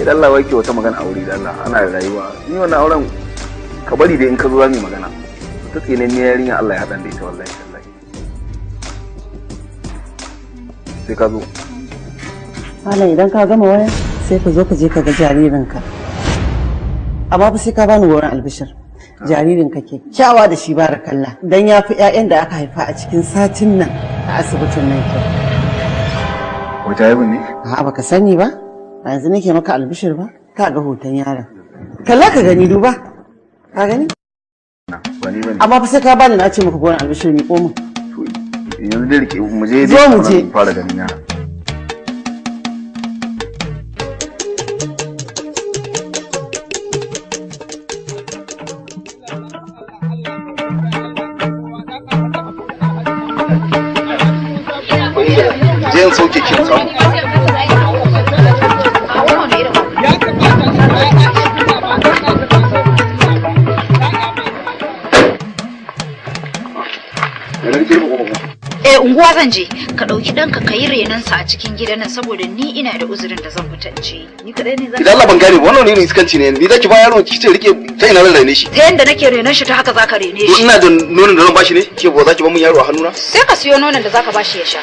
Idan Allah wake wata magana aure da Allah ana rayuwa. Ni wannan auren ka bari da in ka zo za mu yi magana. Ta tsine ne yarinya Allah ya haɗa da ita wallahi tallahi. Sai ka zo. Malam idan ka gama waya sai ka zo ka je ka ga jaririnka. Amma fa sai ka bani wurin albishir. Jaririnka kyakkyawa da shi barakallah dan ya fi 'ya'yan da aka haifa a cikin satin nan a asibitin nan kyau. Wata yabin ne? A'a baka sani ba? A yanzu nake maka albishir ba? Ka ga hoton yaron. Kalla ka gani duba. Ka gani? Amma fa sai ka bani na ce maka gonar albishir ni komo. Yanzu dai rike mu je zo mu je fara ganin yaron. Zan sauke kin samu. unguwa zan je ka dauki danka ka yi renansa a cikin gidan nan saboda ni ina da uzurin da zan fita in ce ni kadai ne zan. Idan Allah ban gane wannan ne iskanci ne ni zaki ba yaro ki ce rike ta ina ran rene shi. Ta yanda nake renan shi ta haka zaka rene shi. To ina da nonon da zan bashi ne ke ba zaki ba mun yaro a hannuna? Sai ka siyo nonon da zaka bashi ya sha.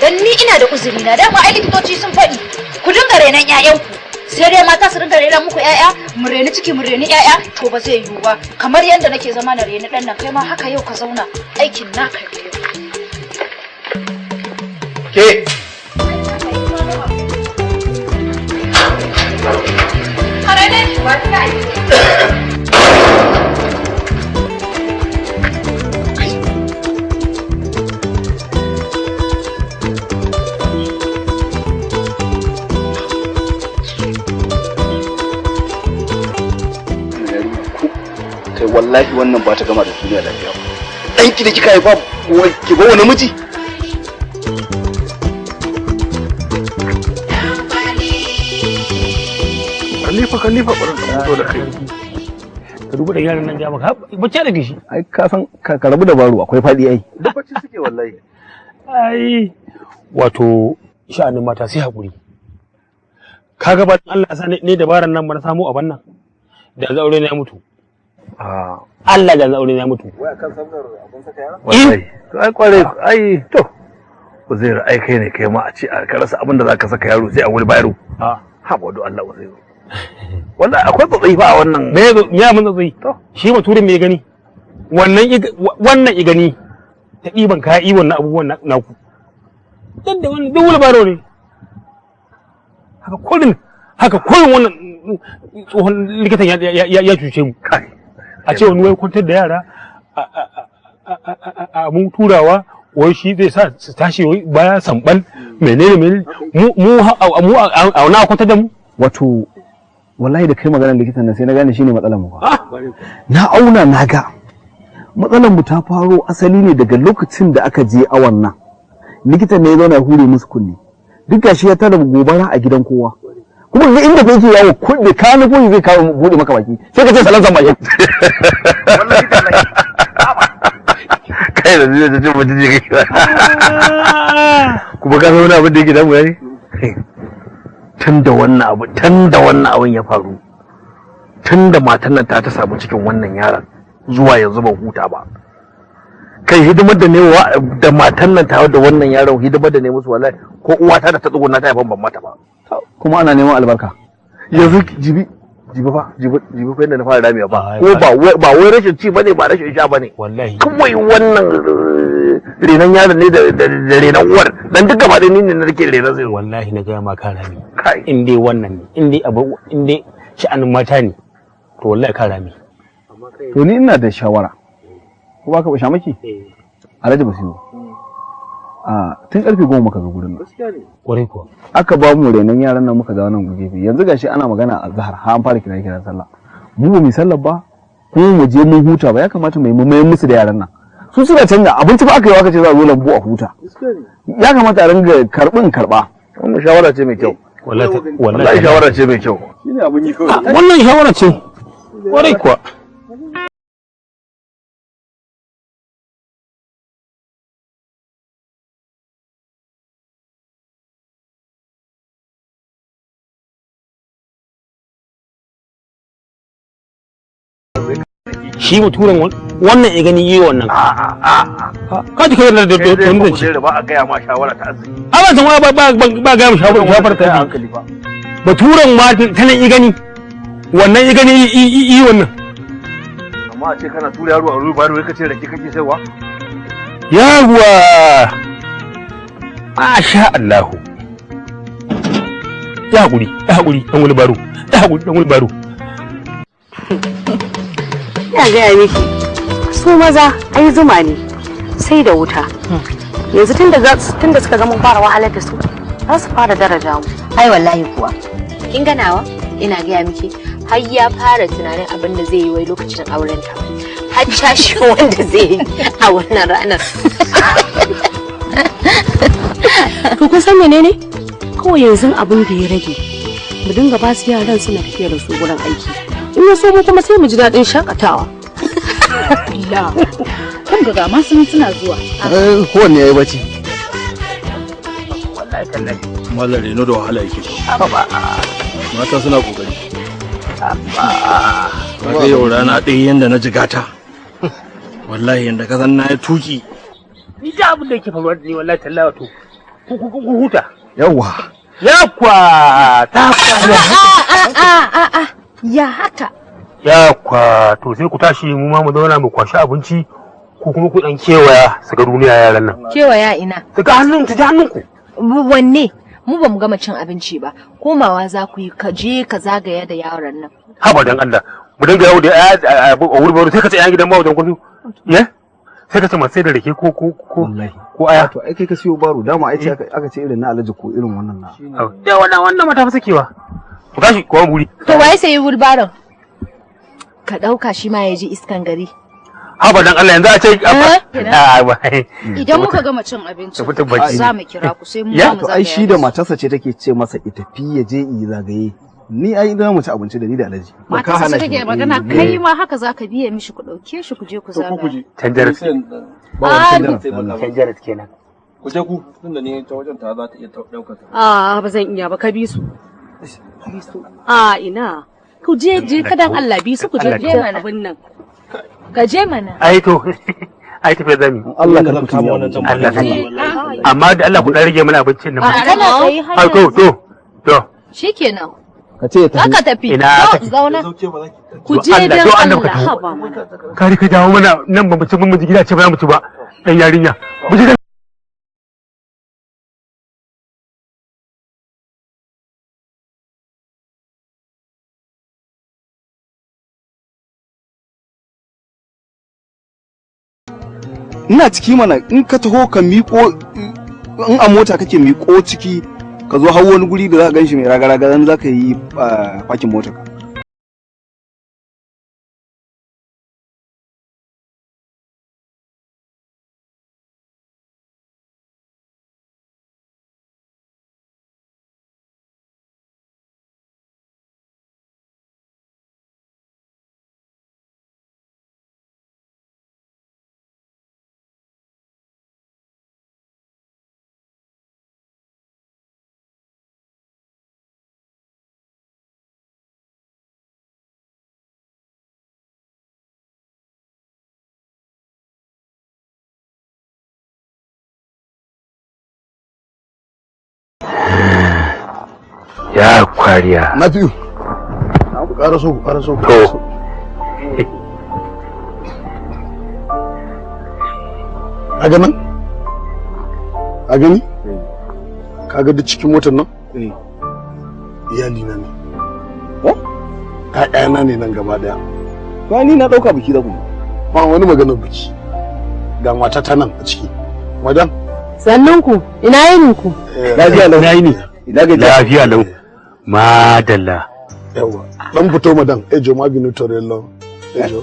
Dan ni ina da uzuri na dama ai likitoci sun faɗi ku dinga renan ƴaƴanku. Sai dai mata su dinga rena muku ƴaƴa mu reni ciki mu reni ƴaƴa to ba zai yiwu ba kamar yanda nake zama na reni dan nan kai ma haka yau ka zauna aikin naka ne yau. Ke wallahi wannan ba ta gama da duniya lafiya ba. Ɗanki da kika haifa ki ba wani miji? Khalifa ƙwarar ka fito da kai. Ka duba da yaran nan ja maka bacci da gishi. Ai ka san ka rabu da baro akwai faɗi ai. Da bacci suke wallahi. Ai wato sha'anin mata sai haƙuri. Kaga ba Allah ya sa ne dabaran nan ba na samu a bannan. Da aure ne ya mutu. Allah da aure ne ya mutu. Wai akan sabgar abun saka yara? Wallahi. To ai kware ai to. Uzairu ai kai ne kai ma a ce ka rasa abin da zaka saka yaro sai a wuri bayaro. Ha ba do Allah Uzairu. Wallahi akwai tsatsai fa a wannan. Me ya mun tsatsai? To shi mutumin me gani? Wannan i gani ta diban kaya iwon na abubuwan naku. Dan da wannan duk wani bayaro ne. Haka kullun wannan tsohon likitan ya cuce mu. A ce wani wai kwantar da yara a mun turawa wai shi zai sa su tashi baya sambal menene mu a na kwantar da mu. Wato wallahi da kai maganar likitan nan sai na gane shine matsalar mu ba. Na auna na ga matsalar mu ta faro asali ne daga lokacin da aka je awon nan. Likitan ne ya zauna hure musu kunne. Duk gashi ya tada gobara a gidan kowa. Kuma ga inda kake yawo kuɗi ka na koyi zai kawo bude maka baki sai ka ce salan san baki. Kai da zai ce mutum je kai. Kuma ka san wani abin da yake damu ne? Tun da wannan abin ya faru. Tun da matan nan ta samu cikin wannan yaron zuwa yanzu ban huta ba. Kai hidimar da ne da matan nan ta da wannan yaron hidimar da ne musu wallahi ko uwata da ta tsuguna ta yaban ban mata ba. Kuma ana neman albarka yanzu jibi fa yadda na fara ramiya ba ko ba wai rashin ci bane ba rashin sha bane wallahi kawai wannan renan yaron ne da renan uwar dan duk gaba da ni ne nake renan sai wallahi na ga ma ka rami in dai wannan ne in dai sha'anin mata ne to wallahi ka rami to ni ina da shawara ko baka ba shamaki Alhaji Basiru tun karfe 10 muka zo gurin nan kwarai kuwa aka ba mu renon yaran nan muka ga wannan gefe yanzu gashi ana magana a zahar har an fara kiran sallah mu ba mu sallah ba kuma mu je mun huta ba ya kamata mu mai musu da yaran nan su suna canza abinci ba aka yi waka ce za a zo lambu a huta ya kamata a ringa karba wannan shawara ce mai kyau wallahi shawara ce mai kyau shine abun yi kawai wannan shawara ce kwarai kuwa shi mutumin wannan ya gani yi wannan ka ji kai da wannan ce ba a gaya ma shawara ta arziki a ba san ba ga mu shawara ta hankali ba mutumin ma ta nan ya gani wannan ya gani yi wannan amma a ce kana tura yaro a ruwa ba ka ce rake kake saiwa yawa masha Allah ya hakuri dan wani baro dan wani baro ina gaya miki su maza ai zuma ne sai da wuta yanzu tunda suka ga mun fara wahalar da su za su fara daraja mu ai wallahi kuwa kin ganawa ina gaya miki har ya fara tunanin abin da zai yi wai lokacin auren ta har tashi wanda zai yi a wannan ranar to kun san menene kawai yanzu abin da ya rage mu dinga ba su yaran suna tafiya da su gurin aiki in ya so mu kuma sai mu ji daɗin shakatawa. kan ga ma suna zuwa. Kowanne yayi bacci. Wallahi tallahi. Mallam Reno da wahala yake. Mata suna kokari. Kaga yau rana ɗaya yanda na jigata. Wallahi yanda ka san na yi tuki. Ni da abin da yake faruwa da ni wallahi tallahi wato. Ku huta. Yawwa. Yakwa ta ya haka. Yakwa to sai ku tashi mu ma mu zauna mu kwashi abinci ko kuma ku dan kewaya su ga duniya yaran nan. Kewaya ina? Su ga hannun ta hannunku. Wanne? Mu ba mu gama cin abinci ba. Komawa za ku yi ka je ka zagaya da yaron nan. Haba dan Allah. Mu dinga yawo da a wuri sai ka ce gidan ba wajen kudu. Ye? Sai ka ce ma sai da rake ko aya. To ai kai ka siyo baro dama ai aka ce irin na alaji ko irin wannan na. Ya wannan mata fa sakewa. Ku tashi ko guri. To waye sai wulbaron? Ka dauka shi ma ya ji iskan gari. Haba dan Allah yanzu a ce idan muka gama cin abinci za mu kira ku sai mu to ai shi da matarsa ce take ce masa ita fi ya je yi zagaye. Ni ai idan mu ci abinci da ni da alaji. Matarsa ce take magana kai ma haka zaka biye mishi ku dauke shi ku je ku zagaya. Tanjarat. Tanjarat kenan. Ku je ku tunda ne ta wajen ta za ta iya daukar ta. Ba zan iya ba ka bi su. Ina. Ku je ka dan Allah bi su ku je mana abin nan. Ka je mana. Ai to tafiya zami. Allah ka kama wannan dan Allah ka. Amma da Allah ku dan rage mana abincin nan. Kana kai har. To. Shikenan. Ka ce ta. Ka tafi. Zauna. Ku je dan Allah haba mana. Kari ka dawo mana nan ba mu ci mun ji gida ce ba za mu ci ba. Dan yarinya. Mu je ina ciki mana in ka taho ka miƙo in a mota kake miƙo ciki ka zo hau wani guri da za ka ganshi mai raga-raga dan za ka yi fakin motar ka. Ya kwariya. Na biyu. Ku ƙaraso. To. A ganin? A gani? Ka ga duk cikin motar nan? Iyali na ne. ƴaƴana ne nan gaba daya. Ba ni na ɗauka biki da ku. Ba wani maganar biki. Ga matata nan a ciki. Madam. Sannan ku, ina yinin ku? Lafiya lau. Ina yini. Ina ga lafiya lau. Madalla. Yawa. Dan fito madam. Ejo Maginu Torello. Ejo.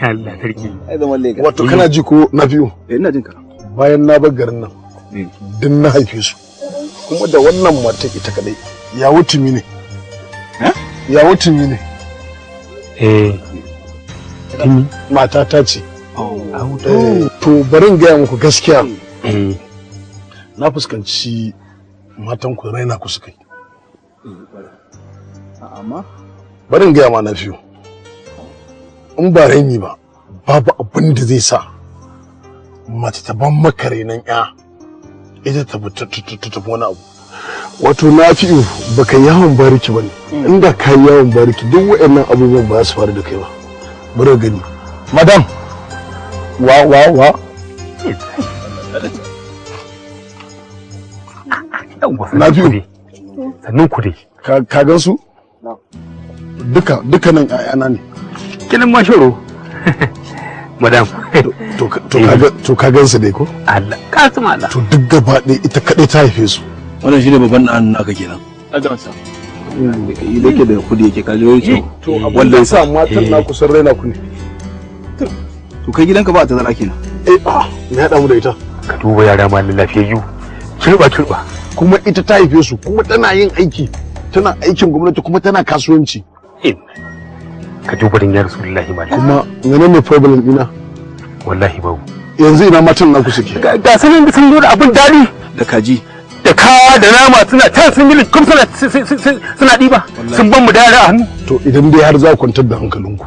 Allah sarki. Ai zaman lega. Wato kana ji ko na biyu? Ina jin ka. Bayan na bar garin nan. Din na haife su. Kuma da wannan mata ita kadai. Ya wutumi ne. Ya wutumi ne. Matata ce. To barin gaya muku gaskiya. Na fuskanci matan ku raina ku suka yi. Amma barin gaya ma na fiyo. In ba raini ba, babu abin da zai sa mace ta ban maka renon ya ita ta tafi wani abu. Wato na fiyo baka yawon bariki bane. Inda ka yi yawon bariki duk waɗannan abubuwan ba su faru da kai ba. Bari gani. Madam. Wa. Na biyu. Sannan ku dai. Ka gan su? Dukkanin ƴaƴana ne. Kinin mashoro. Madam. To ka gan su dai ko? Allah. Ka su mala. To duk gaba ɗaya ita kaɗai ta haife su. Wannan shine babban ɗan naka kenan. Adansa. Yake da kudi yake kaje yake. To abin sa matan na kusan raina ku ne. To kai gidanka ba ta zara kenan. Me ya damu da ita? Ka duba yara ma lafiyayyu. Turba. Kuma ita ta haife su kuma tana yin aiki. Tana aikin gwamnati kuma tana kasuwanci. ka ji barin ya rasulullahi malam. Kuma menene problem ina? Wallahi babu. Yanzu ina matan naku suke. Ga sanin da sun zo da abin dadi da kaji. Da kawa da nama suna can sun yi kuma suna ɗiba sun ban mu da yara a hannu. To idan dai har za ku kwantar da hankalinku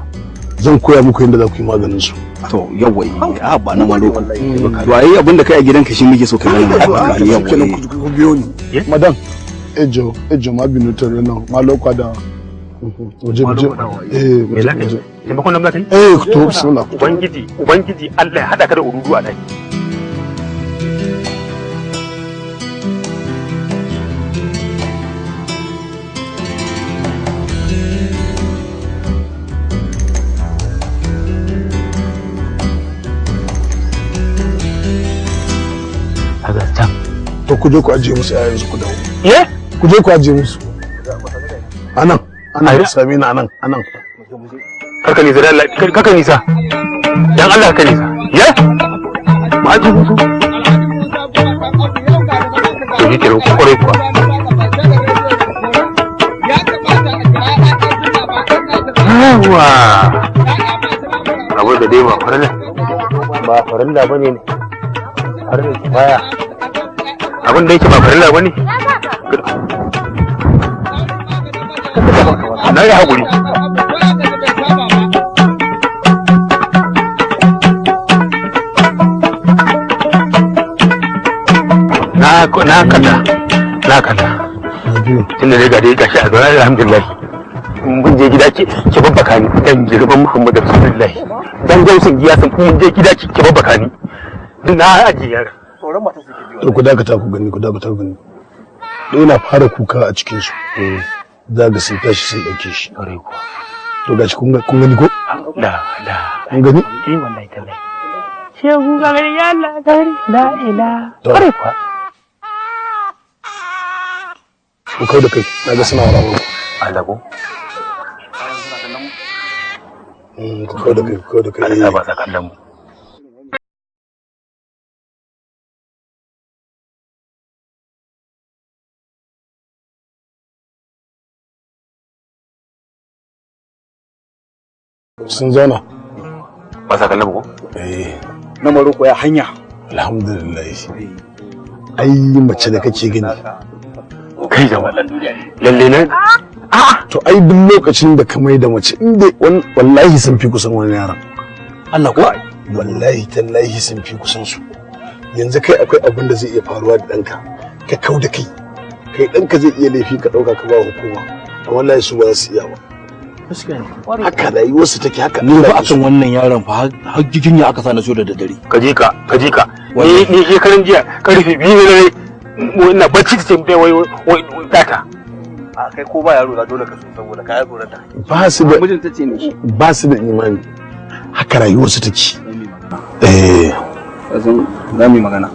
zan koya muku yadda za ku yi maganin su. To yawa a ba na malo. To ayi abin da kai a gidanka shi muke so ka gane. Yawa ku biyo ni. Madam ejo ma binu tare nan malo kwada. Waje. Me za ka yi? Taimakon nan za ka yi? To bismillah. Ubangiji Allah ya haɗa ka da urudu a ɗaki. To ku je ku ajiye musu yayin su ku dawo. Ku je ku ajiye musu. Anan sami na anan. Karka nisa da Allah, karka nisa. Dan Allah ka nisa. Ma ajiye musu. To yi kira ku kwarai kuwa. Yawa. Abu da dai ba farilla bane ne. Farilla baya. Abin da yake ba farilla bane na yi haƙuri. na kalla tunda dai ga dai gashi a zuwa alhamdulillah mun je gida ki babbaka ni dan girman Muhammadu Rasulullahi dan gausin giya sun mun je gida ki babbaka ni na ajiye yara. To ku dakata ku gani. Dai na fara kuka a cikin su. Za ga sun tashi sun dauke shi. To gashi kun gani ko? Da. Kun gani? Wallahi tallahi. Shehu ga gari ya Allah gari la ila. Kare kuwa. Ku kai da kai. Na ga suna rawa. Allah ko. Ku kai da kai. Allah ba sa kallon mu. Sun zauna ba sa kallon ko? Na Maroko ya hanya. Alhamdulillah. Ai mace da kake gani kai da lalle ne. To ai duk lokacin da ka mai da mace inda wallahi sun fi kusan wani yaran. Allah ko wallahi tallahi sun fi kusan su. Yanzu kai akwai abin da zai iya faruwa da danka ka kau da kai danka zai iya laifi ka dauka ka ba hukuma wallahi su ba su iya ba. Haka rayuwarsu take haka. Ni ba akan wannan yaron fa har jikin ya aka sa na so da daddare. Ka je ka. Ni shekaran jiya karfe 2 ne ina bacci ta ce wai data. A kai ko ba yaro da dole ka so saboda ka yaro da. Ba su da mijin tace ne shi. Ba su da imani. Haka rayuwarsu take. Azan za mu yi magana.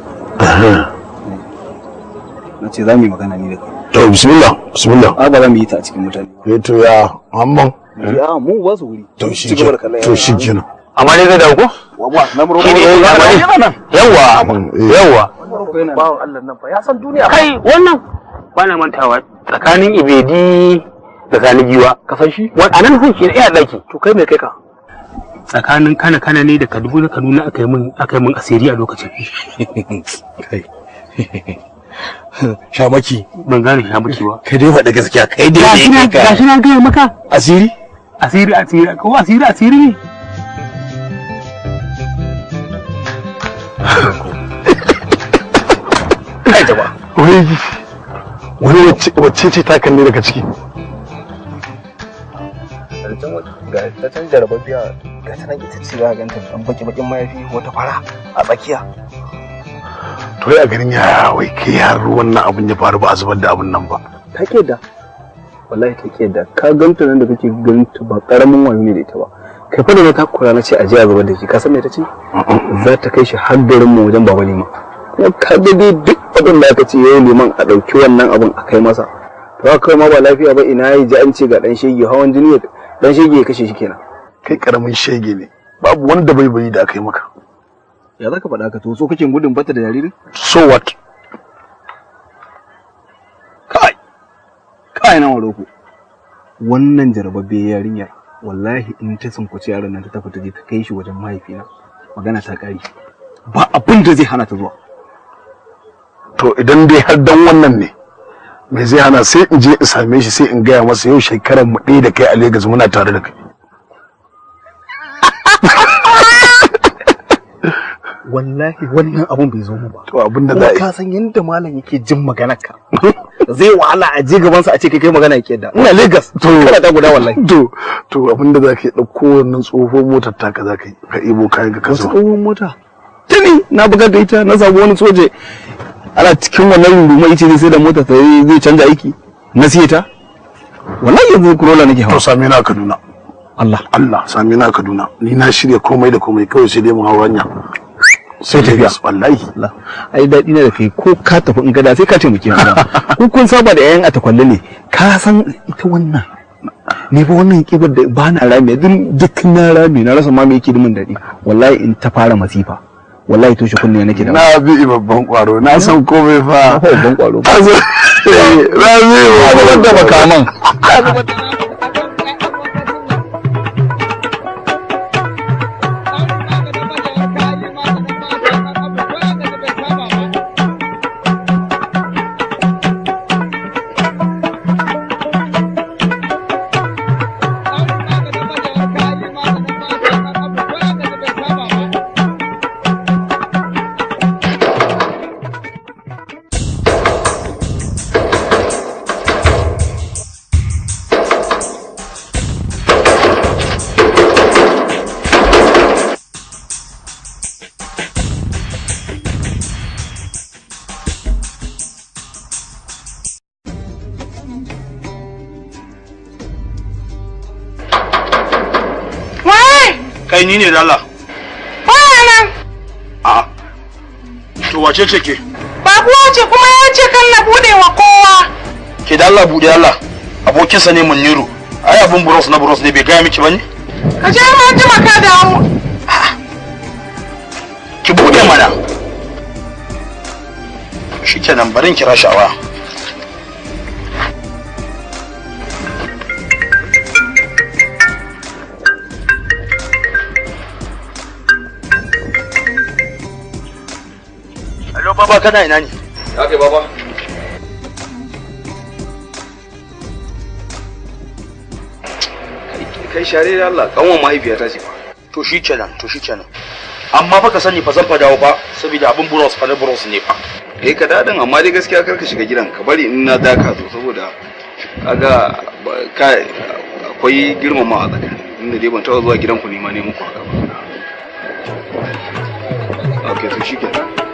Na ce za mu yi magana ni da kai. To bismillah. A ba za mu yi ta a cikin mutane. To ya Muhammad. Ya mu ba su wuri. To shi kenan. Amma dai zai dawo ko? Na Maroko. Yawwa. Bawon Allah nan fa ya san duniya. Kai wannan bana mantawa tsakanin Ibedi da Sani Giwa. Ka san shi? Anan san shi iya daki. To kai me kai ka? Tsakanin kana ne da Kaduna aka yi min asiri a lokacin. Kai. Shamaki ban gane shamaki ba. Kai dai faɗa gaskiya kai dai ne ka. Gashi na gaya maka. Asiri ko asiri ne. Kai ta ba. Wani wacce ce ta kalle daga ciki? Ga ta can jarababbiya ga ta nan ita ce za a ganta dan baki-bakin mayafi wata fara a tsakiya. To a garin yaya wai kai har wannan abin ya faru ba a zubar da abin nan ba. Take da wallahi take da ka ganta nan da kake ganta ba karamin wayo ne da ita ba. Kai fa da na takura na ce a je a zubar da shi ka san me tace? Za ta kai shi har garin mu wajen baba liman. Kuma ka ga dai duk abin da aka ce yayi liman a dauki wannan abin a kai masa. To haka ma ba lafiya ba ina yi ji an ce ga dan shege hawan jini dan shege ya kashe shi kenan. Kai karamin shege ne. Babu wanda bai da aka yi maka. Ya zaka faɗa ka to so kake gudun bata da jaririn? So what? Kai na Maroko. Wannan jarababbe yarinyar wallahi in ta sunkuci yaron nan ta tafi ta je ta kai shi wajen mahaifina magana ta kare ba abin da zai hana ta zuwa. To idan dai har dan wannan ne me zai hana sai in je in same shi sai in gaya masa yau shekaran mu ɗaya da kai a Lagos muna tare da kai. Wallahi wannan abun bai zo mu ba. To abin da za a yi. Ka san yadda malam yake jin maganar ka. Zai wahala a je gaban sa a ce kai magana yake da. Ina Lagos. To kana da guda wallahi. To abin da za ka yi dauko wannan tsohon motar taka za ka yi ka ibo kayan ka kasuwa. Tsohon mota. Tuni na bugar da ita na samu wani soje. Ana cikin wannan runduma yace zai sai da mota sai zai canja aiki. Na siye ta. Wallahi yanzu Corolla nake hawa. To same na Kaduna. Allah same na Kaduna. Ni na shirya komai da komai kawai sai dai mu hawa hanya. Sai tafiya wallahi ai dadi ne da kai ko ka tafi in gada sai ka taimake mu kun saba da yayan atakwalle ne ka san ita wannan ni ba wannan kibar da ba na rami duk na rami na rasa ma me yake min dadi wallahi in ta fara masifa wallahi to shi kunne nake da na bi babban kwaro na san komai fa babban kwaro na zai da makaman kai ni ne da Allah nan a to wace ce ke babuwa ce kuma ya ce kan na bude wa kowa ke da Allah bude Allah abokinsa ne Muniru ai abun buros na buros ne bai gaya miki bane ka je ma ji maka dawo ki bude mana shikenan barin kira shawa Baba kana ina ne? Kai baba. Kai share da Allah, kanwan mahaifiyata ce fa. To shikenan. Amma fa ka sani fa zan fa dawo fa saboda abin buros fa na buros ne fa. Ka dadin amma dai gaskiya kar ka shiga gidan ka bari in na daka zo saboda kaga akwai girmama a tsakani. Inda dai ban taɓa zuwa gidan ku ne ma ne muku haka ba. Okay, to shikenan.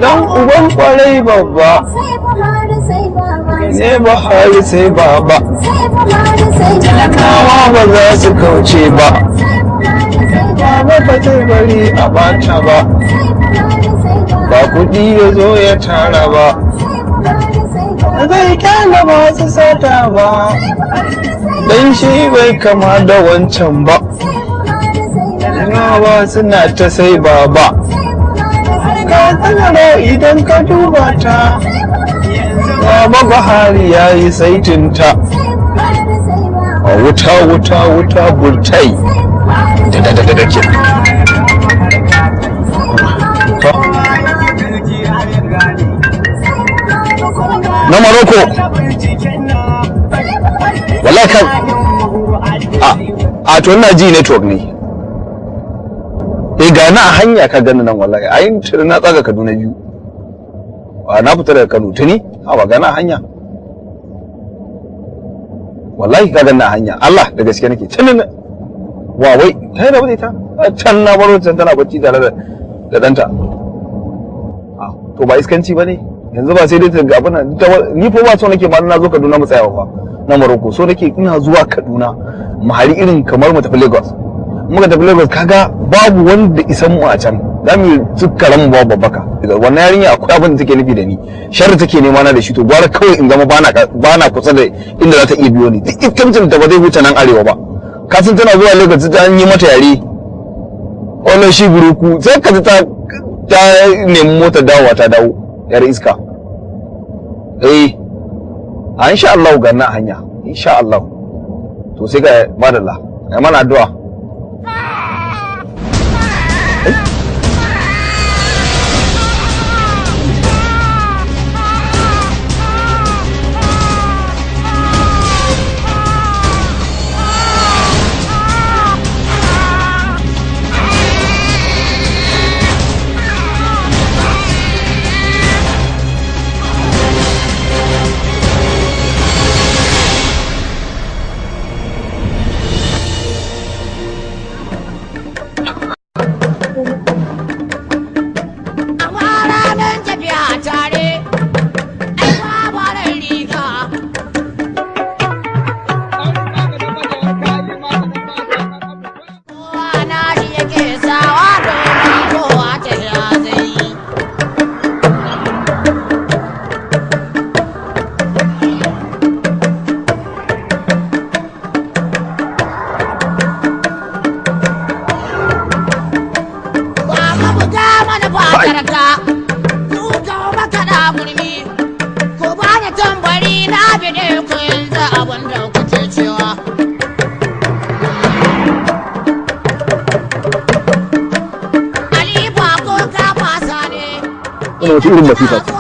dan uban kwarai babba ne ba hali sai baba talakawa ba za su kauce ba baba ba zai bari a bata ba ba kudi ya zo ya tara ba zai kyala ba su sata ba dan shi bai kama da wancan ba talakawa suna ta sai baba ka tsara idan ka duba ta baba Buhari ya yi saitinta a wuta burtai da ke na Morocco wallahi kan a to ina ji network ne ga na a hanya ka gani nan wallahi ayin tare na tsaga Kaduna biyu na fita daga Kano tuni a ga na hanya wallahi ka gani na hanya Allah da gaske nake tunin wa wai kai da bude ta can na baro can tana bacci tare da danta to ba iskanci bane yanzu ba sai dai ta ga abuna ni fa ba so nake ma na zo Kaduna mu tsaya ba na Morocco so nake ina zuwa Kaduna mu hari irin kamar mu tafi Lagos muka tafi Lagos kaga babu wanda isan mu a can zamu tukkaran mu babu babbaka wannan yarinya akwai abin da take nufi da ni sharri take nema na da shi to gwara kawai in zama bana kusa da inda za ta iya biyo ni duk iskancin ta ba zai huta nan arewa ba kasan tana zuwa Lagos ta yi mata yare wannan shi buruku sai ka ta nemi motar dawowa ta dawo yar iska a insha Allah ga na hanya insha Allah to sai ga madalla ai mana addu'a wace irin masifa ce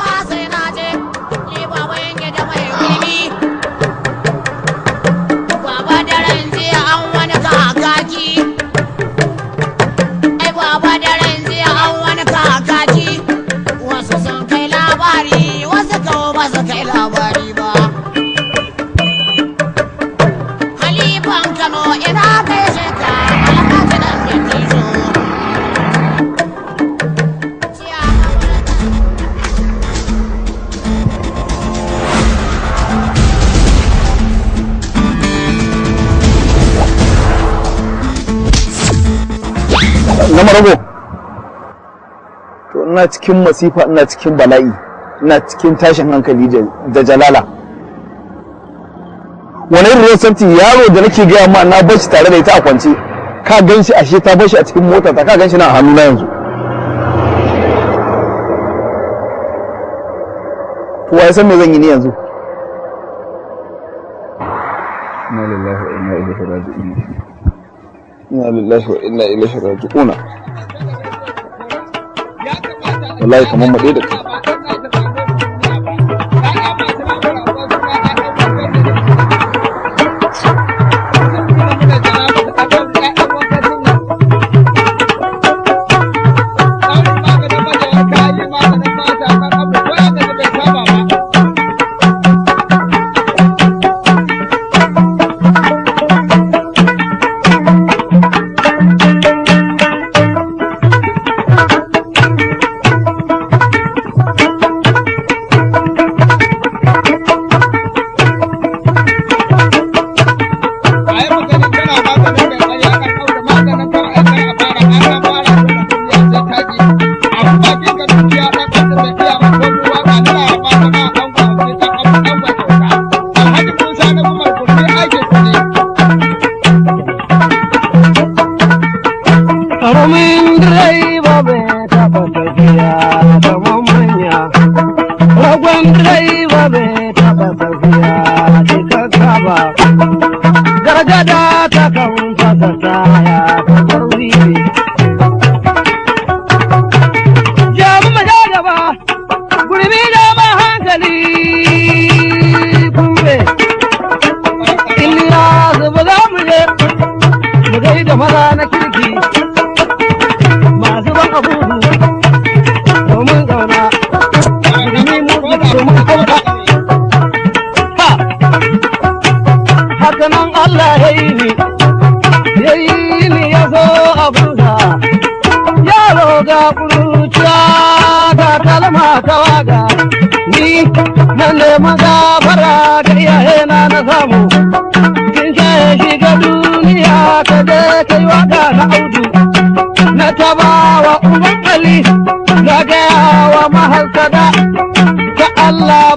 na marago to ina cikin masifa ina cikin bala'i ina cikin tashin hankali da jalala wani irin santi yaro da nake gaya ma na bar shi tare da ita a kwance ka gan shi ashe ta bar shi a cikin mota ta ka gan shi na hannu na yanzu to wai san me zan yi ni yanzu inna lillahi wa inna ilaihi raji'un inna lillahi wa inna ilaihi raji'un wallahi kamar mu da kai yayi ni ya zo abunsa yaro ga kuruciya ga kalma ta waga ni na nema gafara ga iyayena na samu kin ce shiga duniya ka je kai waka na audu na taba wa uban ali na gaya wa mahasada ka Allah